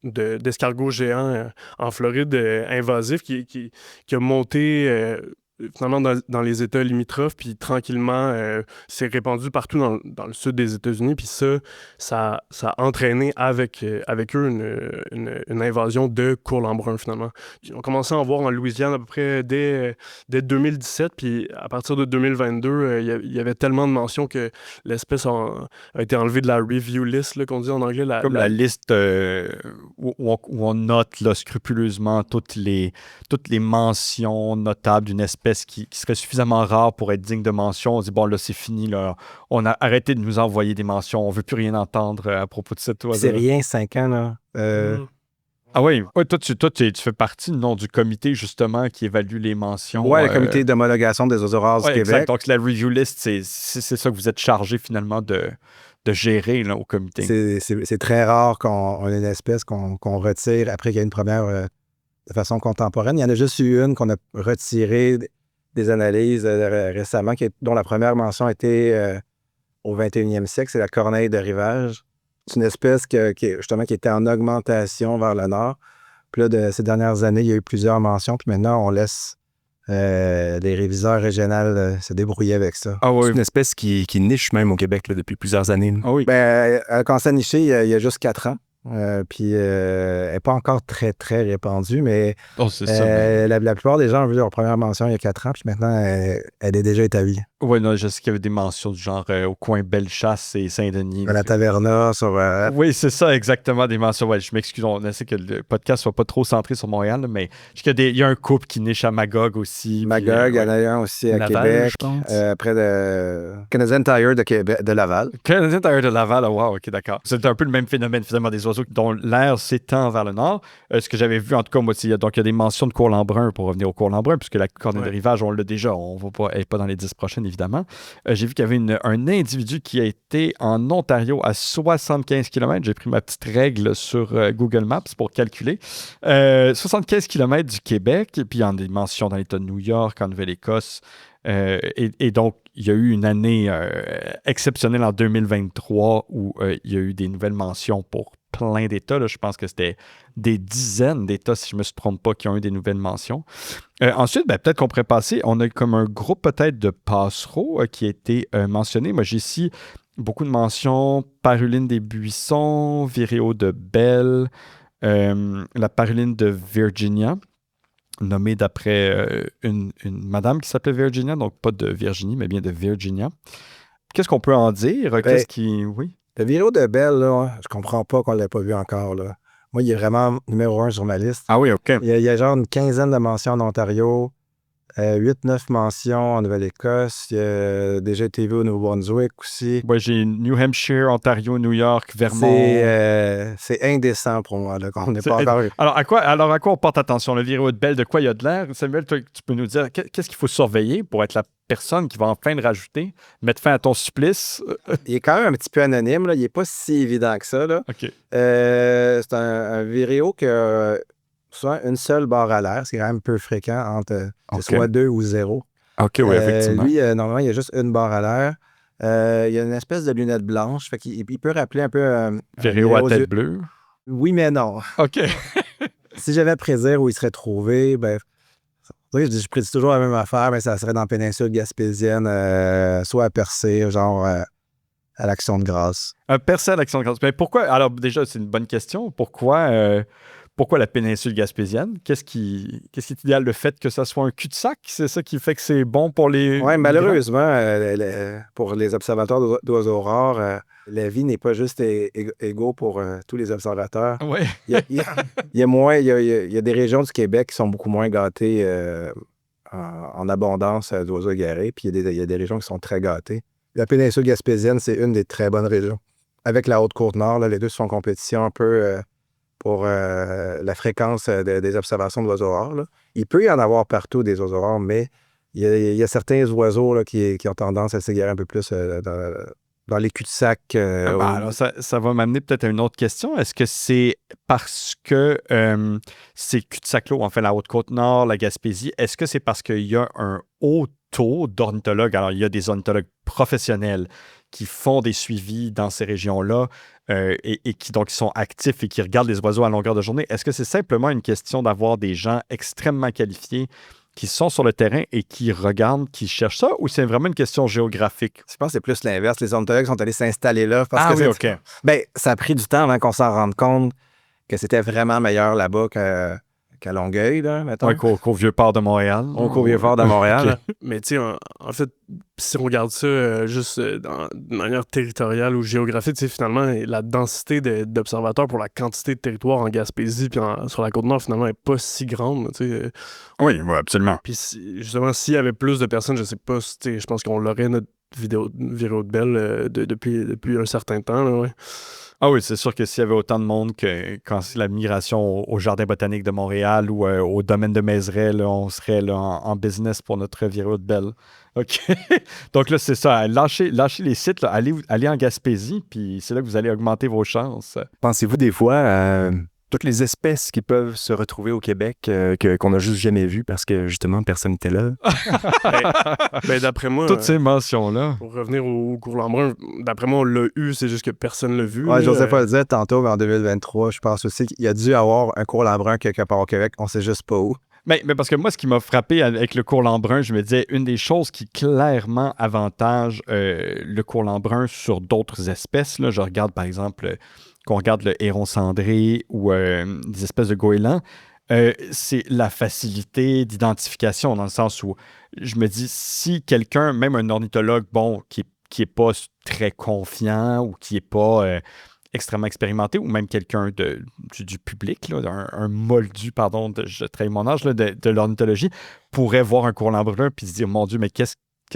d'escargot géant en Floride invasif qui a monté finalement dans les États limitrophes, puis tranquillement s'est répandu partout dans le sud des États-Unis. Puis ça a entraîné avec eux une invasion de courlans bruns, finalement. On commençait à en voir en Louisiane à peu près dès 2017, puis à partir de 2022, il y avait tellement de mentions que l'espèce a été enlevée de la review list, là, qu'on dit en anglais. Comme la liste où on note là, scrupuleusement toutes les mentions notables d'une espèce qui serait suffisamment rare pour être digne de mention. On dit, bon, là, c'est fini. Là. On a arrêté de nous envoyer des mentions. On ne veut plus rien entendre à propos de cet oiseau. C'est rien, 5 ans, là. Ah oui, ouais, toi, tu fais partie du comité, justement, qui évalue les mentions. Ouais, le comité d'homologation des oiseaux rares du Ouais, Québec. exact. Donc, la review list, c'est ça que vous êtes chargé, finalement, de gérer là, au comité. C'est très rare qu'on ait une espèce qu'on retire après qu'il y ait une première de façon contemporaine. Il y en a juste eu une qu'on a retirée des analyses récemment, dont la première mention était au 21e siècle, c'est la corneille de rivage. C'est une espèce qui était en augmentation vers le nord. Puis là, ces dernières années, il y a eu plusieurs mentions, puis maintenant, on laisse les réviseurs régionaux se débrouiller avec ça. Ah oui. C'est une espèce qui niche même au Québec là, depuis plusieurs années. Là. Ah oui. Ben, elle a commencé à nicher il y a juste 4 ans. Puis elle n'est pas encore très, très répandue, mais Oh, c'est ça. la plupart des gens ont vu leur première mention il y a 4 ans, puis maintenant, elle est déjà établie. Oui, non, je sais qu'il y avait des mentions du genre au coin Bellechasse et Saint-Denis. À la Taverna, sur... Oui, c'est ça, exactement, des mentions. Ouais, je m'excuse, on essaie que le podcast soit pas trop centré sur Montréal, là, mais je sais qu'il y a un couple qui niche à Magog aussi. Magog, il y en ouais. a un aussi à Laval, Québec, je pense. près de Canadian Tire de Laval. Canadien Tire de Laval, wow, ok, d'accord. C'est un peu le même phénomène, finalement, des oiseaux dont l'air s'étend vers le nord. Ce que j'avais vu, en tout cas, moi, il y a des mentions de courlant brun pour revenir au courlant brun, puisque la cornée de rivage, on l'a déjà, on va pas, elle n'est pas dans les 10 prochaines, évidemment. J'ai vu qu'il y avait un individu qui a été en Ontario à 75 km. J'ai pris ma petite règle sur Google Maps pour calculer. 75 km du Québec, et puis il y en a des mentions dans l'État de New York, en Nouvelle-Écosse. Et donc, il y a eu une année exceptionnelle en 2023 où il y a eu des nouvelles mentions pour plein d'États. Là. Je pense que c'était des dizaines d'États, si je ne me trompe pas, qui ont eu des nouvelles mentions. Ensuite, peut-être qu'on pourrait passer, on a comme un groupe peut-être de passereaux qui a été mentionné. Moi, j'ai ici beaucoup de mentions. Paruline des Buissons, Viréo de Belle, la Paruline de Virginia, nommée d'après une madame qui s'appelait Virginia, donc pas de Virginie, mais bien de Virginia. Qu'est-ce qu'on peut en dire? Oui. Le Viréo de Belle, là, je comprends pas qu'on ne l'ait pas vu encore. Là. Moi, il est vraiment numéro 1 sur ma liste. Ah oui, OK. Il y a genre une quinzaine de mentions en Ontario, 8-9 mentions en Nouvelle-Écosse. Il a déjà été vu au Nouveau-Brunswick aussi. Ouais, j'ai New Hampshire, Ontario, New York, Vermont. C'est indécent pour moi, là, qu'on n'est pas encore... Alors, à quoi on porte attention? Le Viréo de Belle, de quoi il y a de l'air? Samuel, toi, tu peux nous dire qu'est-ce qu'il faut surveiller pour être la personne qui va enfin le rajouter, mettre fin à ton supplice? Il est quand même un petit peu anonyme, là. Il n'est pas si évident que ça, là. OK. C'est un Viréo qui a souvent une seule barre à l'air. C'est quand même peu fréquent entre soit 2 ou 0. OK, oui, effectivement. Lui, normalement, il y a juste une barre à l'air. Il y a une espèce de lunette blanche. Fait qu'il peut rappeler un peu... Viréo à tête bleue? Oui, mais non. OK. Si j'avais à prédire où il serait trouvé, je prédis toujours la même affaire, mais ça serait dans la péninsule gaspésienne, soit à Percé, genre à l'Action de grâce. Percé à l'Action de grâce. Mais pourquoi? Alors, déjà, c'est une bonne question. Pourquoi Pourquoi la péninsule gaspésienne? Qu'est-ce qui est idéal? Le fait que ça soit un cul-de-sac? C'est ça qui fait que c'est bon pour les... Oui, migrants? malheureusement, pour les observateurs d'oiseaux rares, la vie n'est pas juste égaux pour tous les observateurs. Oui. Il y a des régions du Québec qui sont beaucoup moins gâtées en abondance d'oiseaux égarés, puis il y a des régions qui sont très gâtées. La péninsule gaspésienne, c'est une des très bonnes régions. Avec la Haute-Côte-Nord, là, les deux sont en compétition un peu pour la fréquence des observations d'oiseaux rares. Là. Il peut y en avoir partout des oiseaux rares, mais il y a certains oiseaux là, qui ont tendance à s'égarer un peu plus dans les cul-de-sac. Alors ça va m'amener peut-être à une autre question. Est-ce que c'est parce que ces cul-de-sac-là, enfin la Haute-Côte-Nord, la Gaspésie, est-ce que c'est parce qu'il y a un haut taux d'ornithologues? Alors, il y a des ornithologues professionnels qui font des suivis dans ces régions-là et qui donc sont actifs et qui regardent les oiseaux à longueur de journée. Est-ce que c'est simplement une question d'avoir des gens extrêmement qualifiés qui sont sur le terrain et qui regardent, qui cherchent ça, ou c'est vraiment une question géographique? Je pense que c'est plus l'inverse. Les ornithologues sont allés s'installer là. Parce que OK. Ben, ça a pris du temps avant qu'on s'en rende compte que c'était vraiment meilleur là-bas qu'à Longueuil, là, mettons. Ouais, qu'au Vieux-Port de Montréal. Au Vieux-Port de Montréal. OK. Mais tu sais, en fait, si on regarde ça juste de manière territoriale ou géographique, tu sais, finalement, la densité d'observateurs pour la quantité de territoire en Gaspésie puis sur la Côte-Nord, finalement, n'est pas si grande, tu sais. Oui, absolument. Puis justement, s'il y avait plus de personnes, je sais pas, tu sais, je pense qu'on l'aurait notre vidéo de Belle depuis un certain temps, là, ouais. Ah oui, c'est sûr que s'il y avait autant de monde que quand c'est la migration au Jardin botanique de Montréal ou au domaine de Mézeray, là, on serait là, en business pour notre Vireo de Belle. OK. Donc là, c'est ça. Lâchez les sites, là, allez en Gaspésie, puis c'est là que vous allez augmenter vos chances. Pensez-vous des fois à toutes les espèces qui peuvent se retrouver au Québec qu'on n'a juste jamais vues parce que justement personne n'était là? Ben, d'après moi, Toutes ces mentions-là. pour revenir au courlant brun, d'après moi, on l'a eu, c'est juste que personne l'a vu. Ouais, là. Joseph le disait tantôt, mais en 2023, je pense aussi qu'il y a dû avoir un courlant brun quelque part au Québec. On sait juste pas où. Mais parce que moi, ce qui m'a frappé avec le courlant brun, je me disais, une des choses qui clairement avantage le courlant brun sur d'autres espèces, là, je regarde par exemple, qu'on regarde le héron cendré ou des espèces de goélands, c'est la facilité d'identification, dans le sens où je me dis, si quelqu'un, même un ornithologue, bon, qui est pas très confiant ou qui est pas extrêmement expérimenté, ou même quelqu'un du public, là, un moldu, pardon, je trahis mon âge, là, de l'ornithologie, pourrait voir un courlant brun puis se dire, mon Dieu, mais qu'est-ce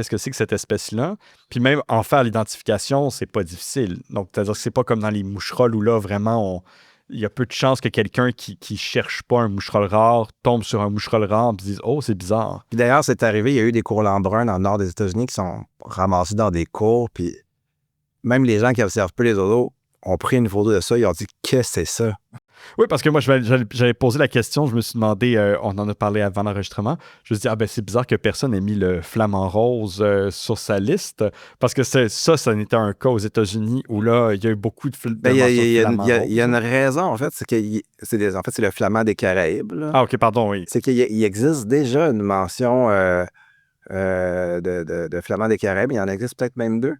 que c'est que cette espèce-là? Puis même en faire l'identification, c'est pas difficile. Donc, c'est-à-dire que c'est pas comme dans les moucherolles où là, vraiment, il y a peu de chances que quelqu'un qui cherche pas un moucherolle rare tombe sur un moucherolle rare et se dise « Oh, c'est bizarre. » Puis d'ailleurs, c'est arrivé, il y a eu des courlants bruns dans le nord des États-Unis qui sont ramassés dans des cours, puis même les gens qui observent peu les oiseaux ont pris une photo de ça, ils ont dit « Qu'est-ce que c'est ça? » Oui, parce que moi, j'avais posé la question, je me suis demandé, on en a parlé avant l'enregistrement, je me suis dit, c'est bizarre que personne ait mis le flamant rose sur sa liste, parce que ça n'était un cas aux États-Unis où là, il y a eu beaucoup de Il y a une raison, en fait, c'est le flamand des Caraïbes. Là. Ah, OK, pardon, oui. C'est qu'il existe déjà une mention de flamand des Caraïbes, il y en existe peut-être même deux.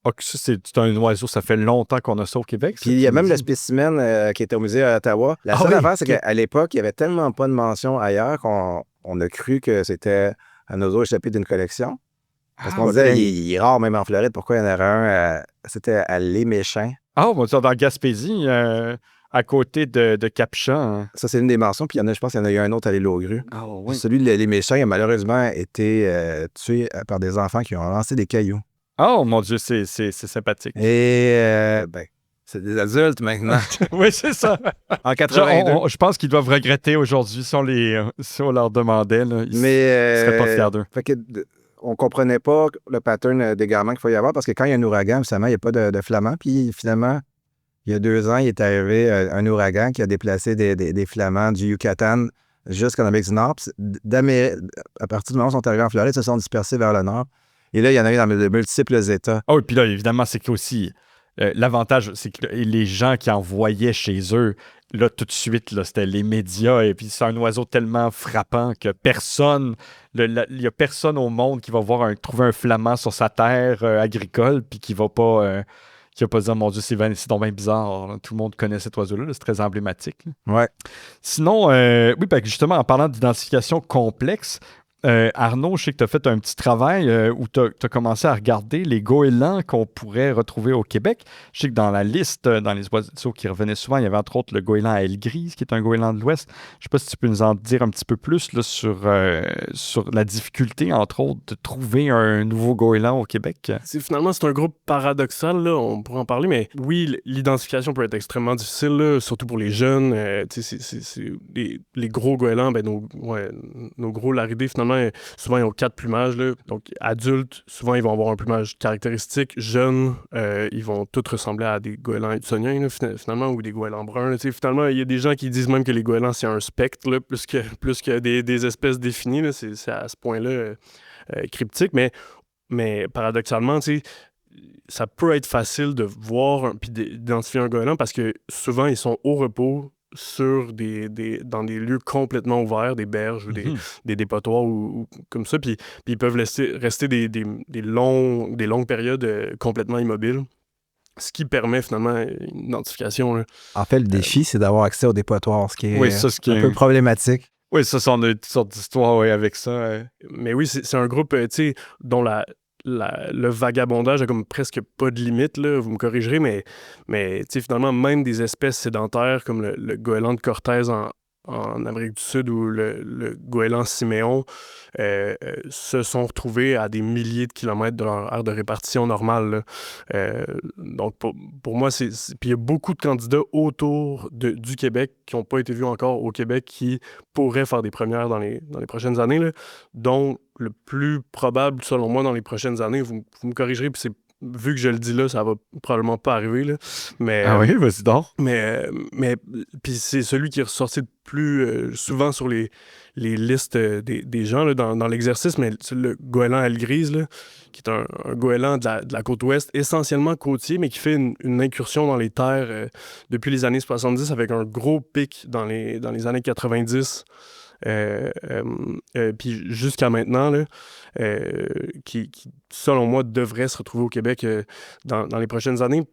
OK. C'est un oiseau, ça fait longtemps qu'on a ça au Québec. Puis il y a même le spécimen qui était au musée à Ottawa. La seule affaire, c'est qu'à l'époque, il n'y avait tellement pas de mention ailleurs qu'on a cru que c'était un oiseau échappé d'une collection. Parce qu'on disait, il est rare même en Floride. Pourquoi il y en aurait un? C'était à l'Éméchin. Ah, on va dire dans Gaspésie, à côté de Cap-Chat. Hein. Ça, c'est une des mentions. Puis je pense qu'il y en a eu un autre à l'île aux Grues. Ah, oui. Celui de l'Éméchin a malheureusement été tué par des enfants qui ont lancé des cailloux. Oh mon Dieu, c'est sympathique. Et c'est des adultes maintenant. Oui, c'est ça. En 82. Je pense qu'ils doivent regretter aujourd'hui si on leur demandait. Là, ils seraient pas fiers d'eux. Fait que on comprenait pas le pattern d'égarement qu'il faut y avoir parce que quand il y a un ouragan, finalement, il n'y a pas de flamands. Puis finalement, il y a 2 ans, il est arrivé un ouragan qui a déplacé des flamands du Yucatan jusqu'en Amérique du Nord. À partir du moment où ils sont arrivés en Floride, ils se sont dispersés vers le nord. Et là, il y en a eu dans de multiples États. Ah oui, puis là, évidemment, c'est qu'aussi, l'avantage, c'est que les gens qui envoyaient chez eux, là, tout de suite, là, c'était les médias, et puis c'est un oiseau tellement frappant que personne, il n'y a personne au monde qui va trouver un flamand sur sa terre agricole, puis qui va pas qui a pas dit « Mon Dieu, c'est donc bien bizarre. » là. Tout le monde connaît cet oiseau-là. Là. C'est très emblématique. Là. Ouais. Sinon, oui, justement, en parlant d'identification complexe, Arnaud, je sais que tu as fait un petit travail où tu as commencé à regarder les goélands qu'on pourrait retrouver au Québec. Je sais que dans la liste, dans les oiseaux qui revenaient souvent, il y avait entre autres le goéland à aile grise, qui est un goéland de l'Ouest. Je ne sais pas si tu peux nous en dire un petit peu plus là, sur la difficulté, entre autres, de trouver un nouveau goéland au Québec. Finalement, c'est un groupe paradoxal, là, on pourrait en parler, mais oui, l'identification peut être extrêmement difficile, là, surtout pour les jeunes. Les gros goélands, nos gros laridés, finalement, souvent, ils ont 4 plumages. Là. Donc, adultes, souvent, ils vont avoir un plumage caractéristique. Jeunes, ils vont tous ressembler à des goélands hudsoniens, là, finalement, ou des goélands bruns. Là. Finalement, il y a des gens qui disent même que les goélands, c'est un spectre, là, plus que des espèces définies. Là. C'est à ce point-là cryptique. Mais paradoxalement, ça peut être facile de voir puis d'identifier un goéland parce que souvent, ils sont au repos dans des lieux complètement ouverts, des berges ou des dépotoirs ou comme ça, puis ils peuvent rester des longues périodes complètement immobiles, ce qui permet finalement une identification. Là. En fait, le défi, c'est d'avoir accès au dépotoir, ce qui est un peu problématique. Oui, ça, on a une sorte d'histoire avec ça. Mais oui, c'est un groupe, dont le vagabondage a comme presque pas de limite, là, vous me corrigerez, mais finalement, même des espèces sédentaires comme le goéland de Cortez en Amérique du Sud ou le goéland siméon se sont retrouvés à des milliers de kilomètres de leur aire de répartition normale. Là. Donc, pour moi, puis il y a beaucoup de candidats autour du Québec qui n'ont pas été vus encore au Québec qui pourraient faire des premières dans les prochaines années, là, dont le plus probable, selon moi, dans les prochaines années, vous me corrigerez, puis vu que je le dis là, ça va probablement pas arriver. Là. Mais, oui, vas-y donc. Mais puis c'est celui qui est ressorti le plus souvent sur les listes des gens là, dans l'exercice, mais c'est le goéland à aile grise, là, qui est un goéland de la côte ouest, essentiellement côtier, mais qui fait une incursion dans les terres depuis les années 70 avec un gros pic dans les années 90. Puis jusqu'à maintenant, là, qui, selon moi, devrait se retrouver au Québec dans les prochaines années.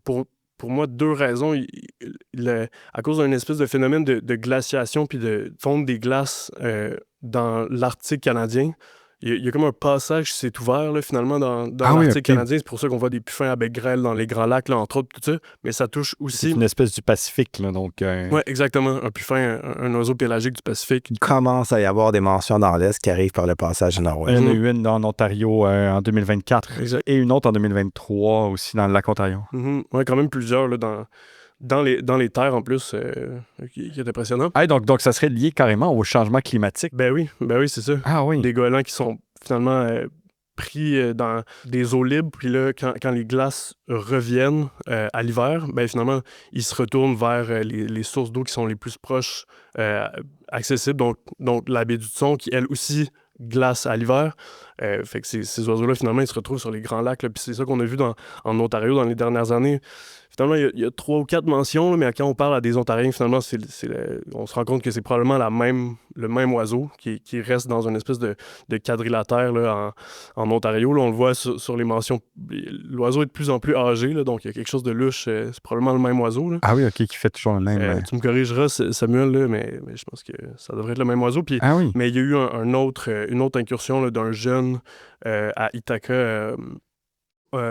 Pour moi, 2 raisons. À cause d'un espèce de phénomène de glaciation puis de fonte des glaces dans l'Arctique canadien, il y a comme un passage qui s'est ouvert, là, finalement, dans l'Arctique canadien. C'est pour ça qu'on voit des puffins à bec grêle dans les Grands Lacs, là, entre autres, tout ça. Mais ça touche aussi... C'est une espèce du Pacifique, là, donc... Oui, exactement. Un puffin, un oiseau pélagique du Pacifique. Il commence à y avoir des mentions dans l'Est qui arrivent par le passage du Nord-Ouest. Il y en a eu une en Ontario en 2024 et une autre en 2023 aussi dans le lac Ontario. Oui, quand même plusieurs, là, dans les terres, en plus, qui est impressionnant. Ah, donc, ça serait lié carrément au changement climatique. Ben oui, c'est ça. Ah oui. Des goélands qui sont finalement pris dans des eaux libres, puis là, quand les glaces reviennent à l'hiver, ben finalement, ils se retournent vers les sources d'eau qui sont les plus proches accessibles, donc la baie du Thon, qui, elle aussi, glace à l'hiver. Fait que ces oiseaux-là, finalement, ils se retrouvent sur les grands lacs, puis c'est ça qu'on a vu en Ontario dans les dernières années. Finalement, il y a 3 ou 4 mentions, là, mais quand on parle à des Ontariens, finalement, on se rend compte que c'est probablement le même oiseau qui reste dans une espèce de quadrilatère là, en Ontario. Là, on le voit sur les mentions. L'oiseau est de plus en plus âgé, là, donc il y a quelque chose de louche. C'est probablement le même oiseau. Là. Ah oui, OK, qui fait toujours le même. Tu me corrigeras, Samuel, là, mais je pense que ça devrait être le même oiseau. Puis, oui. Mais il y a eu une autre incursion là, d'un jeune à Ithaca,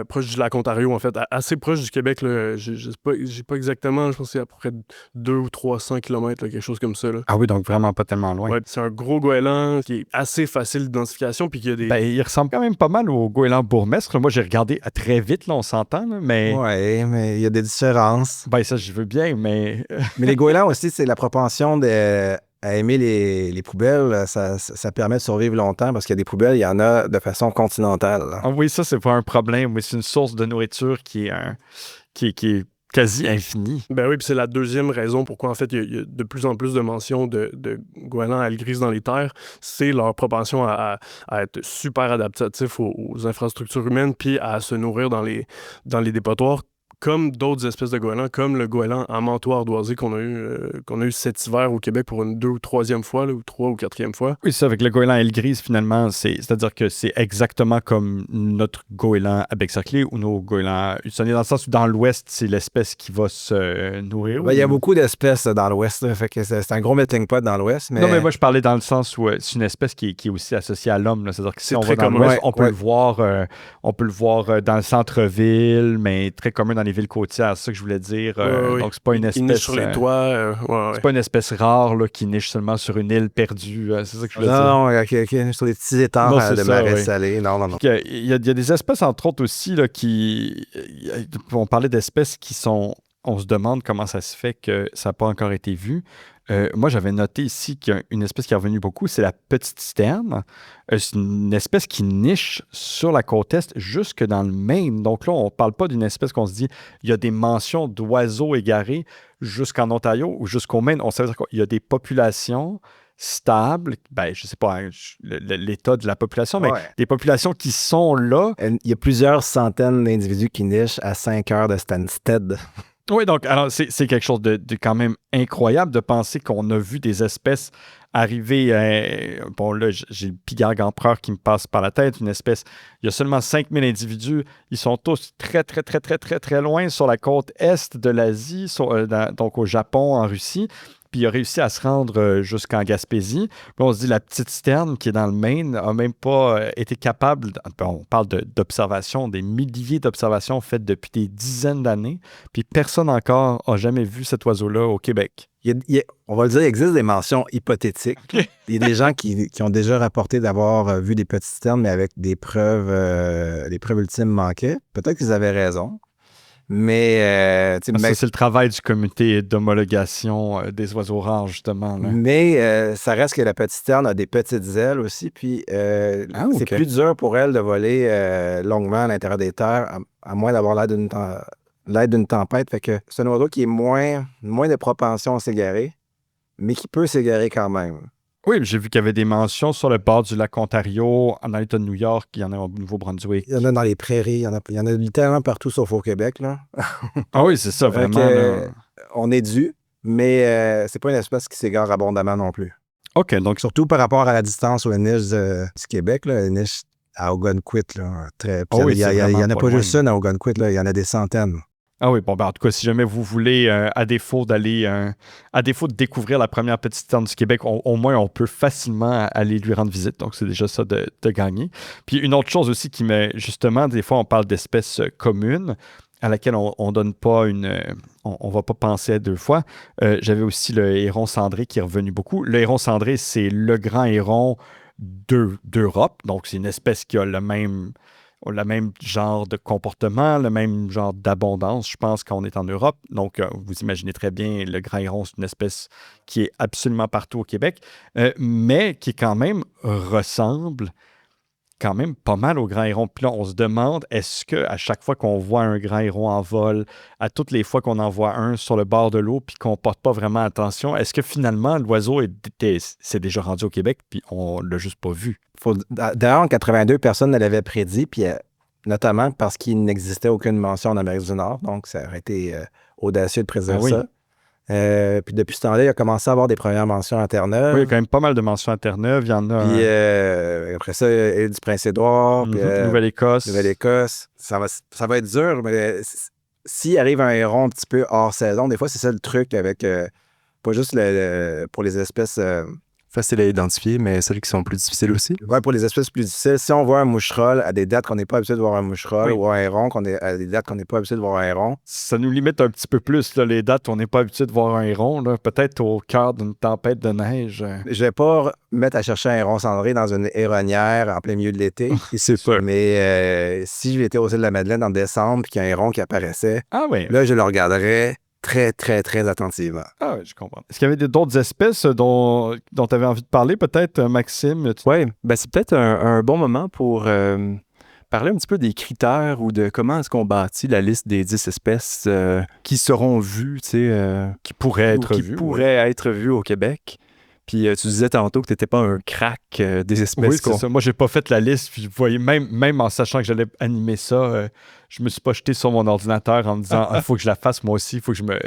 proche du lac Ontario, en fait, assez proche du Québec. Là. J'ai pas exactement, je pense que c'est à peu près 200 ou 300 km, là, quelque chose comme ça. Là. Ah oui, donc vraiment pas tellement loin. Ouais, c'est un gros goéland qui est assez facile d'identification, puis qu'il y a des... Ben, il ressemble quand même pas mal au goéland bourgmestre. Moi, j'ai regardé très vite, là, on s'entend, là, mais... Oui, mais il y a des différences. Ben ça, je veux bien, mais... Mais les goélands aussi, c'est la propension à aimer les poubelles. Ça permet de survivre longtemps parce qu'il y a des poubelles, il y en a de façon continentale. Ah oui, ça, c'est pas un problème, mais c'est une source de nourriture qui est quasi infinie. Ben oui, puis c'est la deuxième raison pourquoi, en fait, il y a de plus en plus de mentions de goélands à aile grise dans les terres. C'est leur propension à être super adaptatifs aux infrastructures humaines puis à se nourrir dans les dépotoirs, comme d'autres espèces de goélands, comme le goéland à manteau ardoisé qu'on a eu cet hiver au Québec pour une 2e ou 3e fois, là, ou 3e ou 4e fois. Oui, ça, avec le goéland aile grise, finalement, c'est-à-dire que c'est exactement comme notre goéland à bec cerclé ou nos goélands hudsoniens, dans le sens où dans l'Ouest, c'est l'espèce qui va se nourrir. Il y a beaucoup d'espèces dans l'Ouest, là, fait que c'est un gros melting pot dans l'Ouest. Mais... Non, mais moi, je parlais dans le sens où c'est une espèce qui est aussi associée à l'homme. Là. C'est-à-dire que si C'est on très va dans commun. l'Ouest, on peut le voir dans le centre-ville, mais très commun dans les villes côtières. C'est ça que je voulais dire. Oui. Donc, c'est pas une Il niche espèce... sur les toits. C'est pas une espèce rare là, qui niche seulement sur une île perdue. C'est ça que je voulais dire. Non, ok, sur des petits étangs Non, c'est de ça, marais oui. salés. Non. Il y a des espèces, entre autres aussi, là, on parlait d'espèces qui sont... On se demande comment ça se fait que ça n'a pas encore été vu. Moi, j'avais noté ici qu'il y a une espèce qui est revenue beaucoup, c'est la petite citerne. C'est une espèce qui niche sur la côte Est jusque dans le Maine. Donc là, on ne parle pas d'une espèce qu'on se dit, il y a des mentions d'oiseaux égarés jusqu'en Ontario ou jusqu'au Maine. On sait qu'il y a des populations stables, je ne sais pas l'état de la population, mais des populations qui sont là. Il y a plusieurs centaines d'individus qui nichent à 5 heures de Stansted. Oui, donc alors c'est quelque chose de quand même incroyable de penser qu'on a vu des espèces arriver. Bon, là, j'ai le pigargue empereur qui me passe par la tête, une espèce. Il y a seulement 5000 individus. Ils sont tous très, très, très, très, très, très loin sur la côte est de l'Asie, donc au Japon, en Russie. Puis il a réussi à se rendre jusqu'en Gaspésie. Puis on se dit, la petite citerne qui est dans le Maine n'a même pas été capable, on parle d'observations, des milliers d'observations faites depuis des dizaines d'années, puis personne encore n'a jamais vu cet oiseau-là au Québec. On va le dire, il existe des mentions hypothétiques. Il y a des gens qui ont déjà rapporté d'avoir vu des petites citernes, mais avec des preuves, les preuves ultimes manquaient. Peut-être qu'ils avaient raison. Mais ça, c'est le travail du comité d'homologation des oiseaux rares, justement. Là. Mais ça reste que la petite citerne a des petites ailes aussi, puis c'est plus dur pour elle de voler longuement à l'intérieur des terres, à moins d'avoir l'aide d'une tempête. Fait que c'est un oiseau qui est moins de propension à s'égarer, mais qui peut s'égarer quand même. Oui, j'ai vu qu'il y avait des mentions sur le bord du lac Ontario, dans l'État de New York, il y en a au Nouveau-Brunswick. Il y en a dans les prairies, il y en a littéralement partout sauf au Québec. Là. Ah oui, c'est ça, vraiment. On est dû, mais c'est pas une espèce qui s'égare abondamment non plus. OK, donc surtout par rapport à la distance où elle niche du Québec, là, elle niche à Algonquin. Il y en a pas juste une à Algonquin, il y en a des centaines. Ah oui, bon, en tout cas, si jamais vous voulez, à défaut de découvrir la première petite citerne du Québec, au moins, on peut facilement aller lui rendre visite. Donc, c'est déjà ça de gagner. Puis, une autre chose aussi qui met, justement, des fois, on parle d'espèces communes à laquelle on donne pas on va pas penser à deux fois. J'avais aussi le héron cendré qui est revenu beaucoup. Le héron cendré, c'est le grand héron d'Europe. Donc, c'est une espèce qui a le même genre de comportement, le même genre d'abondance, je pense, quand on est en Europe. Donc, vous imaginez très bien, le grand héron, c'est une espèce qui est absolument partout au Québec, mais qui quand même ressemble quand même pas mal au grand héron. Puis là, on se demande, est-ce qu'à chaque fois qu'on voit un grand héron en vol, à toutes les fois qu'on en voit un sur le bord de l'eau puis qu'on porte pas vraiment attention, est-ce que finalement, l'oiseau s'est déjà rendu au Québec puis on l'a juste pas vu? D'ailleurs, en 82, personne ne l'avait prédit, puis notamment parce qu'il n'existait aucune mention en Amérique du Nord, donc ça aurait été audacieux de prédire ça. Puis depuis ce temps-là, il a commencé à avoir des premières mentions à Terre-Neuve. Oui, il y a quand même pas mal de mentions à Terre-Neuve. Il y en a... Puis après ça, l'île du Prince-Édouard. Nouvelle-Écosse. Nouvelle-Écosse. Ça va être dur, mais s'il arrive un héron un petit peu hors saison, des fois, c'est ça le truc avec... pas juste pour les espèces... faciles à identifier, mais celles qui sont plus difficiles aussi. Oui, pour les espèces plus difficiles. Si on voit un moucherolle à des dates qu'on n'est pas habitué de voir un moucherolle, ou un héron à des dates qu'on n'est pas habitué de voir un héron. Ça nous limite un petit peu plus, là, les dates où on n'est pas habitué de voir un héron. Là. Peut-être au cœur d'une tempête de neige. Je vais pas mettre à chercher un héron cendré dans une héronnière en plein milieu de l'été. C'est sûr. Mais si j'étais aux îles de la Madeleine en décembre et qu'il y a un héron qui apparaissait, là, je le regarderais très, très, très attentivement. Ah oui, je comprends. Est-ce qu'il y avait d'autres espèces dont tu avais envie de parler, peut-être, Maxime? Oui, c'est peut-être un bon moment pour parler un petit peu des critères ou de comment est-ce qu'on bâtit la liste des 10 espèces qui seront vues, qui pourraient être vues. Qui pourraient être vues au Québec. Puis tu disais tantôt que tu n'étais pas un crack des espèces. Oui, c'est ça. Moi, j'ai pas fait la liste. Puis, vous voyez, même en sachant que j'allais animer ça, je me suis pas jeté sur mon ordinateur en me disant il faut que je la fasse moi aussi, il faut que je me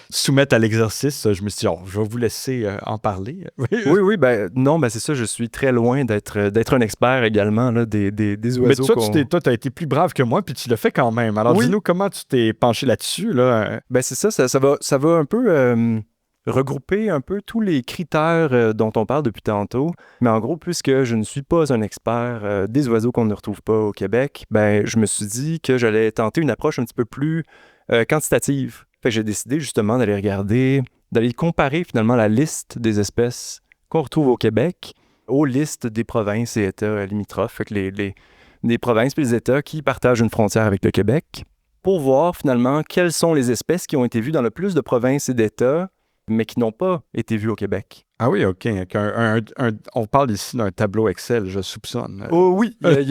soumette à l'exercice. Je me suis dit, je vais vous laisser en parler. Oui, non, c'est ça. Je suis très loin d'être un expert également là, des oiseaux. Mais toi, tu as été plus brave que moi, puis tu l'as fait quand même. Alors, dis-nous comment tu t'es penché là-dessus. Là. C'est ça va un peu regrouper un peu tous les critères dont on parle depuis tantôt. Mais en gros, puisque je ne suis pas un expert des oiseaux qu'on ne retrouve pas au Québec, je me suis dit que j'allais tenter une approche un petit peu plus quantitative. Fait que j'ai décidé justement d'aller comparer finalement la liste des espèces qu'on retrouve au Québec aux listes des provinces et États limitrophes. Fait que les provinces et les États qui partagent une frontière avec le Québec pour voir finalement quelles sont les espèces qui ont été vues dans le plus de provinces et d'États mais qui n'ont pas été vues au Québec. Ah oui, OK. On parle ici d'un tableau Excel, je soupçonne. Oh oui, il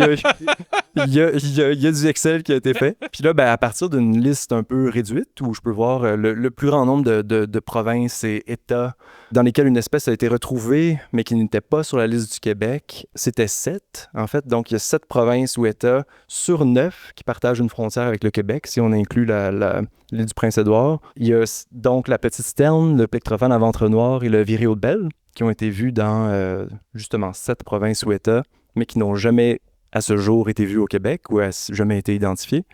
y a du Excel qui a été fait. Puis là, à partir d'une liste un peu réduite, où je peux voir le plus grand nombre de provinces et États dans lesquels une espèce a été retrouvée, mais qui n'était pas sur la liste du Québec, c'était 7, en fait. Donc, il y a 7 provinces ou États sur 9 qui partagent une frontière avec le Québec, si on inclut l'île du Prince-Édouard. Il y a donc la Petite Sterne, le Plectrophane à ventre noir et le Vireo de Belle, qui ont été vus dans, justement, 7 provinces ou États, mais qui n'ont jamais, à ce jour, été vus au Québec ou jamais été identifiés.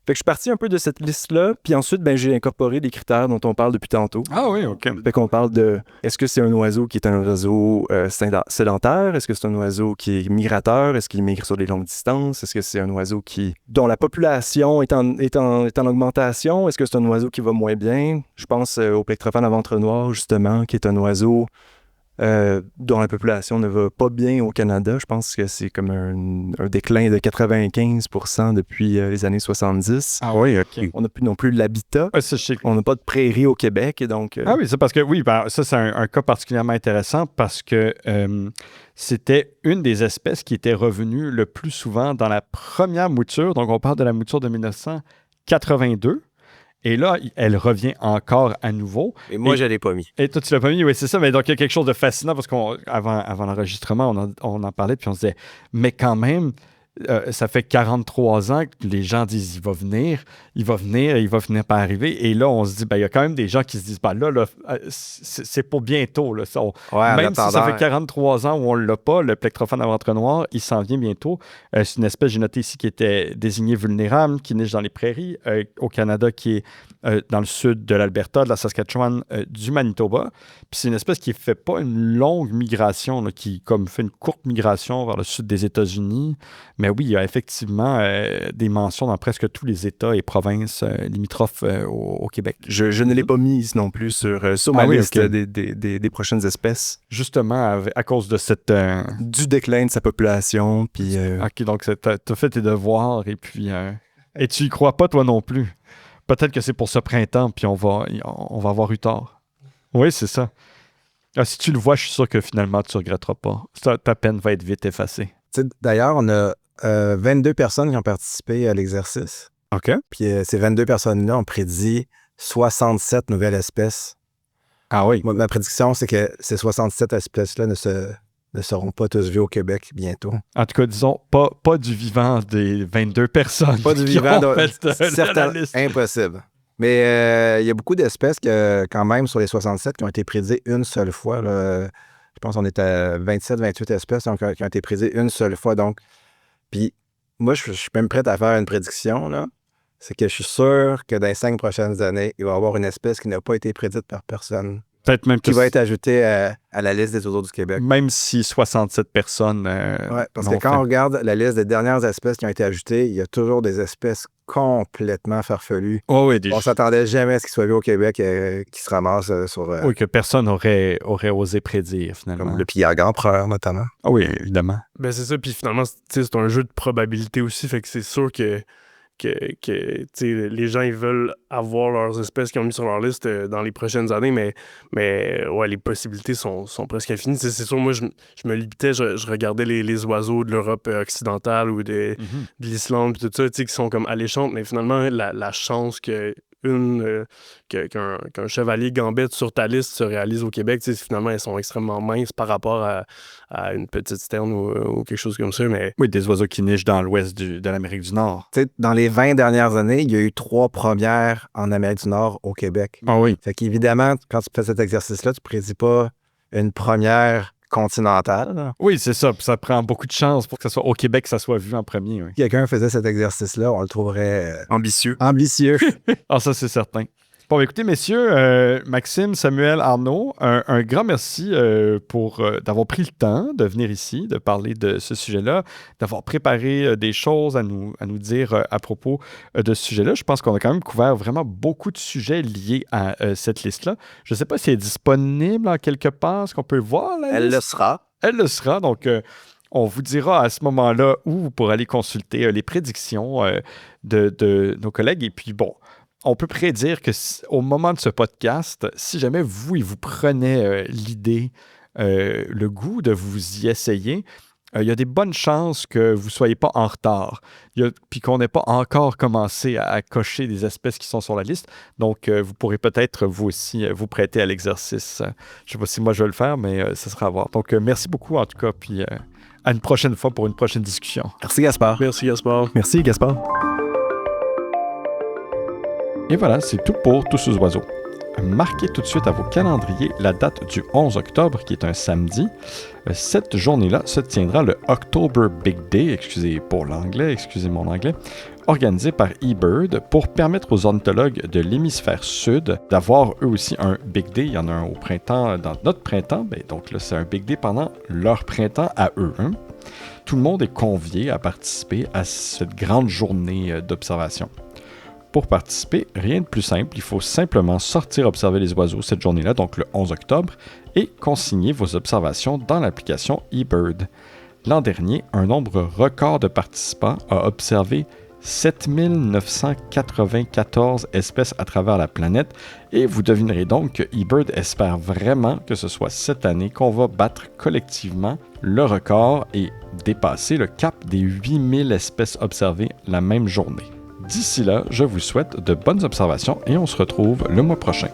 Fait que je suis parti un peu de cette liste-là, puis ensuite, j'ai incorporé les critères dont on parle depuis tantôt. Ah oui, OK. Fait qu'on parle de, est-ce que c'est un oiseau qui est un oiseau sédentaire? Est-ce que c'est un oiseau qui est migrateur? Est-ce qu'il migre sur des longues distances? Est-ce que c'est un oiseau dont la population est en augmentation? Est-ce que c'est un oiseau qui va moins bien? Je pense au Plectrophane à ventre noir, justement, qui est un oiseau dont la population ne va pas bien au Canada. Je pense que c'est comme un déclin de 95% depuis les années 70. Ah oui, OK. On n'a plus non plus l'habitat. On n'a pas de prairies au Québec. Et donc, Ah oui, c'est parce que, ça, c'est un cas particulièrement intéressant parce que c'était une des espèces qui était revenue le plus souvent dans la première mouture. Donc, on parle de la mouture de 1982. Et là, elle revient encore à nouveau. Et moi, je ne l'ai pas mis. Et toi, tu l'as pas mis, oui, c'est ça. Mais donc, il y a quelque chose de fascinant parce qu'avant l'enregistrement, on en parlait, puis on se disait, mais quand même, ça fait 43 ans que les gens disent, il va finir par arriver. Et là, on se dit, il y a quand même des gens qui se disent, là, c'est pour bientôt. Là. Même si ça fait 43 ans où on ne l'a pas, le Plectrophane à ventre noir, il s'en vient bientôt. C'est une espèce, j'ai noté ici, qui était désignée vulnérable, qui niche dans les prairies, au Canada, qui est dans le sud de l'Alberta, de la Saskatchewan, du Manitoba. Puis c'est une espèce qui ne fait pas une longue migration, là, qui comme fait une courte migration vers le sud des États-Unis. Mais oui, il y a effectivement des mentions dans presque tous les États et provinces limitrophes au Québec. Je ne l'ai pas mise non plus sur ma liste des prochaines espèces. Justement, à cause de cette... Du déclin de sa population. Puis, OK, donc tu as fait tes devoirs et puis... Et tu y crois pas, toi non plus. Peut-être que c'est pour ce printemps, puis on va avoir eu tort. Oui, c'est ça. Si tu le vois, je suis sûr que finalement, tu ne regretteras pas. Ta peine va être vite effacée. D'ailleurs, on a 22 personnes qui ont participé à l'exercice. OK. Puis ces 22 personnes-là ont prédit 67 nouvelles espèces. Ah oui. Ma prédiction, c'est que ces 67 espèces-là ne seront pas tous vues au Québec bientôt. En tout cas, disons, pas du vivant des 22 personnes. Pas du vivant, certains, impossible. Mais il y a beaucoup d'espèces quand même, sur les 67, qui ont été prédites une seule fois. Là. Je pense qu'on est à 27-28 espèces qui ont été prédites une seule fois. Donc, puis moi, je suis même prêt à faire une prédiction. Là. C'est que je suis sûr que dans les 5 prochaines années, il va y avoir une espèce qui n'a pas été prédite par personne. Peut-être même qui va être ajoutée à la liste des oiseaux du Québec. Même si 67 personnes... oui, parce que quand on regarde la liste des dernières espèces qui ont été ajoutées, il y a toujours des espèces complètement farfelues. Oh oui, on ne s'attendait jamais à ce qu'ils soient vus au Québec qui se ramassent sur... oui, que personne aurait osé prédire, finalement. Comme le pillague empereur, notamment. Ah oui, évidemment. C'est ça, puis finalement, c'est un jeu de probabilité aussi, fait que c'est sûr que les gens ils veulent avoir leurs espèces qu'ils ont mis sur leur liste dans les prochaines années, mais ouais, les possibilités sont presque infinies. C'est sûr, moi, je me limitais, je regardais les oiseaux de l'Europe occidentale ou de l'Islande, puis tout ça, qui sont comme alléchantes, mais finalement, la chance que qu'un chevalier gambette sur ta liste se réalise au Québec. Finalement, elles sont extrêmement minces par rapport à une petite sterne ou quelque chose comme ça. Mais... Oui, des oiseaux qui nichent dans l'ouest de l'Amérique du Nord. Tu sais, dans les 20 dernières années, il y a eu 3 premières en Amérique du Nord au Québec. Ah oui. Fait qu'évidemment, quand tu fais cet exercice-là, tu ne prédis pas une première continentale. Oui, c'est ça. Puis ça prend beaucoup de chance pour que ça soit au Québec que ça soit vu en premier. Oui. Si quelqu'un faisait cet exercice-là, on le trouverait Ambitieux. ambitieux. Ah, ça, c'est certain. Bon, écoutez, messieurs, Maxime, Samuel, Arnaud, un grand merci d'avoir pris le temps de venir ici, de parler de ce sujet-là, d'avoir préparé des choses à nous dire à propos de ce sujet-là. Je pense qu'on a quand même couvert vraiment beaucoup de sujets liés à cette liste-là. Je ne sais pas si elle est disponible en quelque part. Est-ce qu'on peut voir la Elle liste? le sera. Elle le sera. Donc, on vous dira à ce moment-là où vous pourrez aller consulter les prédictions de nos collègues. Et puis, bon, on peut prédire que au moment de ce podcast, si jamais il vous prenait l'idée, le goût de vous y essayer, il y a des bonnes chances que vous ne soyez pas en retard, puis qu'on n'ait pas encore commencé à cocher des espèces qui sont sur la liste. Donc, vous pourrez peut-être, vous aussi, vous prêter à l'exercice. Je ne sais pas si moi je vais le faire, mais ça sera à voir. Donc, merci beaucoup en tout cas, puis à une prochaine fois pour une prochaine discussion. Merci, Gaspard. Merci, Gaspard. Merci, Gaspard. Et voilà, c'est tout pour Tous aux oiseaux. Marquez tout de suite à vos calendriers la date du 11 octobre, qui est un samedi. Cette journée-là se tiendra le October Big Day, excusez mon anglais, organisé par eBird pour permettre aux ornithologues de l'hémisphère sud d'avoir eux aussi un Big Day. Il y en a un au printemps, dans notre printemps, donc là c'est un Big Day pendant leur printemps à eux. Hein? Tout le monde est convié à participer à cette grande journée d'observation. Pour participer, rien de plus simple, il faut simplement sortir observer les oiseaux cette journée-là, donc le 11 octobre, et consigner vos observations dans l'application eBird. L'an dernier, un nombre record de participants a observé 7994 espèces à travers la planète, et vous devinerez donc que eBird espère vraiment que ce soit cette année qu'on va battre collectivement le record et dépasser le cap des 8000 espèces observées la même journée. D'ici là, je vous souhaite de bonnes observations et on se retrouve le mois prochain.